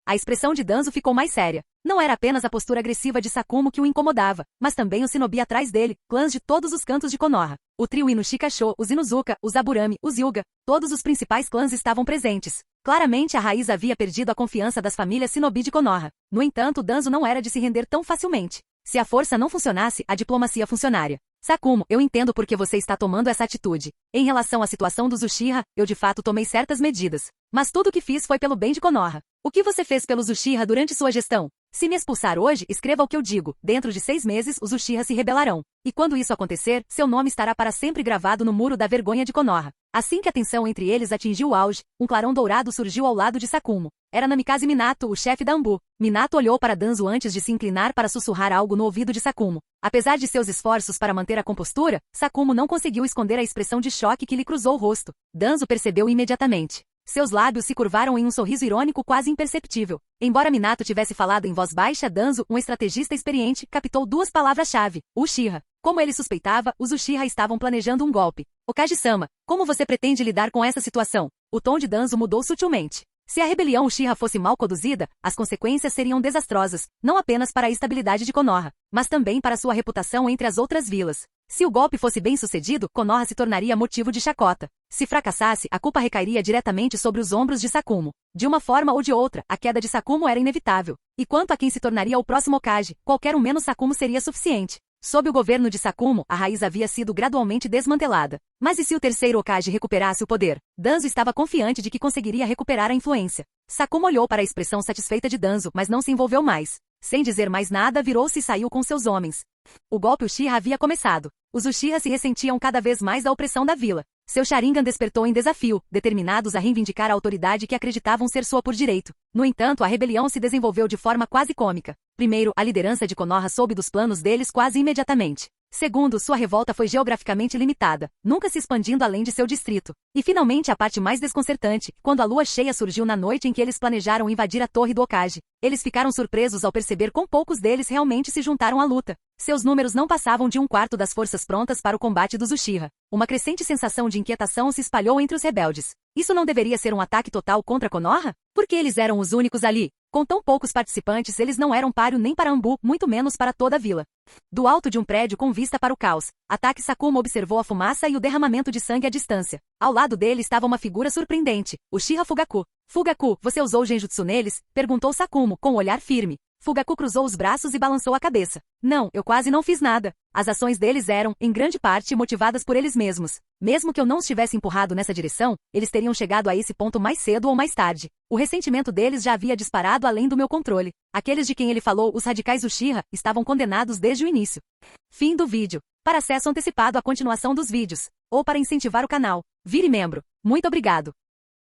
A expressão de Danzo ficou mais séria. Não era apenas a postura agressiva de Sakumo que o incomodava, mas também o shinobi atrás dele, clãs de todos os cantos de Konoha. O trio Inushika-sho, os Inuzuka, os Aburami, os Hyuga, todos os principais clãs estavam presentes. Claramente a raiz havia perdido a confiança das famílias shinobi de Konoha. No entanto, Danzo não era de se render tão facilmente. Se a força não funcionasse, a diplomacia funcionaria. Sakumo, eu entendo por que você está tomando essa atitude. Em relação à situação dos Uchiha, eu de fato tomei certas medidas. Mas tudo o que fiz foi pelo bem de Konoha. O que você fez pelos Uchiha durante sua gestão? Se me expulsar hoje, escreva o que eu digo. Dentro de 6 meses, os Uchiha se rebelarão. E quando isso acontecer, seu nome estará para sempre gravado no muro da vergonha de Konoha. Assim que a tensão entre eles atingiu o auge, um clarão dourado surgiu ao lado de Sakumo. Era Namikaze Minato, o chefe da Anbu. Minato olhou para Danzo antes de se inclinar para sussurrar algo no ouvido de Sakumo. Apesar de seus esforços para manter a compostura, Sakumo não conseguiu esconder a expressão de choque que lhe cruzou o rosto. Danzo percebeu imediatamente. Seus lábios se curvaram em um sorriso irônico quase imperceptível. Embora Minato tivesse falado em voz baixa, Danzo, um estrategista experiente, captou 2 palavras-chave: Uchiha. Como ele suspeitava, os Uchiha estavam planejando um golpe. Okage-sama, como você pretende lidar com essa situação? O tom de Danzo mudou sutilmente. Se a rebelião Uchiha fosse mal conduzida, as consequências seriam desastrosas, não apenas para a estabilidade de Konoha, mas também para sua reputação entre as outras vilas. Se o golpe fosse bem sucedido, Konoha se tornaria motivo de chacota. Se fracassasse, a culpa recairia diretamente sobre os ombros de Sakumo. De uma forma ou de outra, a queda de Sakumo era inevitável. E quanto a quem se tornaria o próximo Hokage, qualquer um menos Sakumo seria suficiente. Sob o governo de Sakumo, a raiz havia sido gradualmente desmantelada. Mas e se o terceiro Hokage recuperasse o poder? Danzo estava confiante de que conseguiria recuperar a influência. Sakumo olhou para a expressão satisfeita de Danzo, mas não se envolveu mais. Sem dizer mais nada, virou-se e saiu com seus homens. O golpe Uchiha havia começado. Os Uchiha se ressentiam cada vez mais da opressão da vila. Seu Sharingan despertou em desafio, determinados a reivindicar a autoridade que acreditavam ser sua por direito. No entanto, a rebelião se desenvolveu de forma quase cômica. Primeiro, a liderança de Konoha soube dos planos deles quase imediatamente. Segundo, sua revolta foi geograficamente limitada, nunca se expandindo além de seu distrito. E finalmente a parte mais desconcertante, quando a lua cheia surgiu na noite em que eles planejaram invadir a torre do Hokage. Eles ficaram surpresos ao perceber quão poucos deles realmente se juntaram à luta. Seus números não passavam de 1/4 das forças prontas para o combate dos Uchiha. Uma crescente sensação de inquietação se espalhou entre os rebeldes. Isso não deveria ser um ataque total contra Konoha? Porque eles eram os únicos ali. Com tão poucos participantes, eles não eram páreo nem para Anbu, muito menos para toda a vila. Do alto de um prédio com vista para o caos, Atake Sakumo observou a fumaça e o derramamento de sangue à distância. Ao lado dele estava uma figura surpreendente, Uchiha Fugaku. Fugaku, você usou genjutsu neles? Perguntou Sakumo, com um olhar firme. Fugaku cruzou os braços e balançou a cabeça. Não, eu quase não fiz nada. As ações deles eram, em grande parte, motivadas por eles mesmos. Mesmo que eu não os tivesse empurrado nessa direção, eles teriam chegado a esse ponto mais cedo ou mais tarde. O ressentimento deles já havia disparado além do meu controle. Aqueles de quem ele falou, os radicais Uchiha, estavam condenados desde o início. Fim do vídeo. Para acesso antecipado à continuação dos vídeos, ou para incentivar o canal, vire membro. Muito obrigado.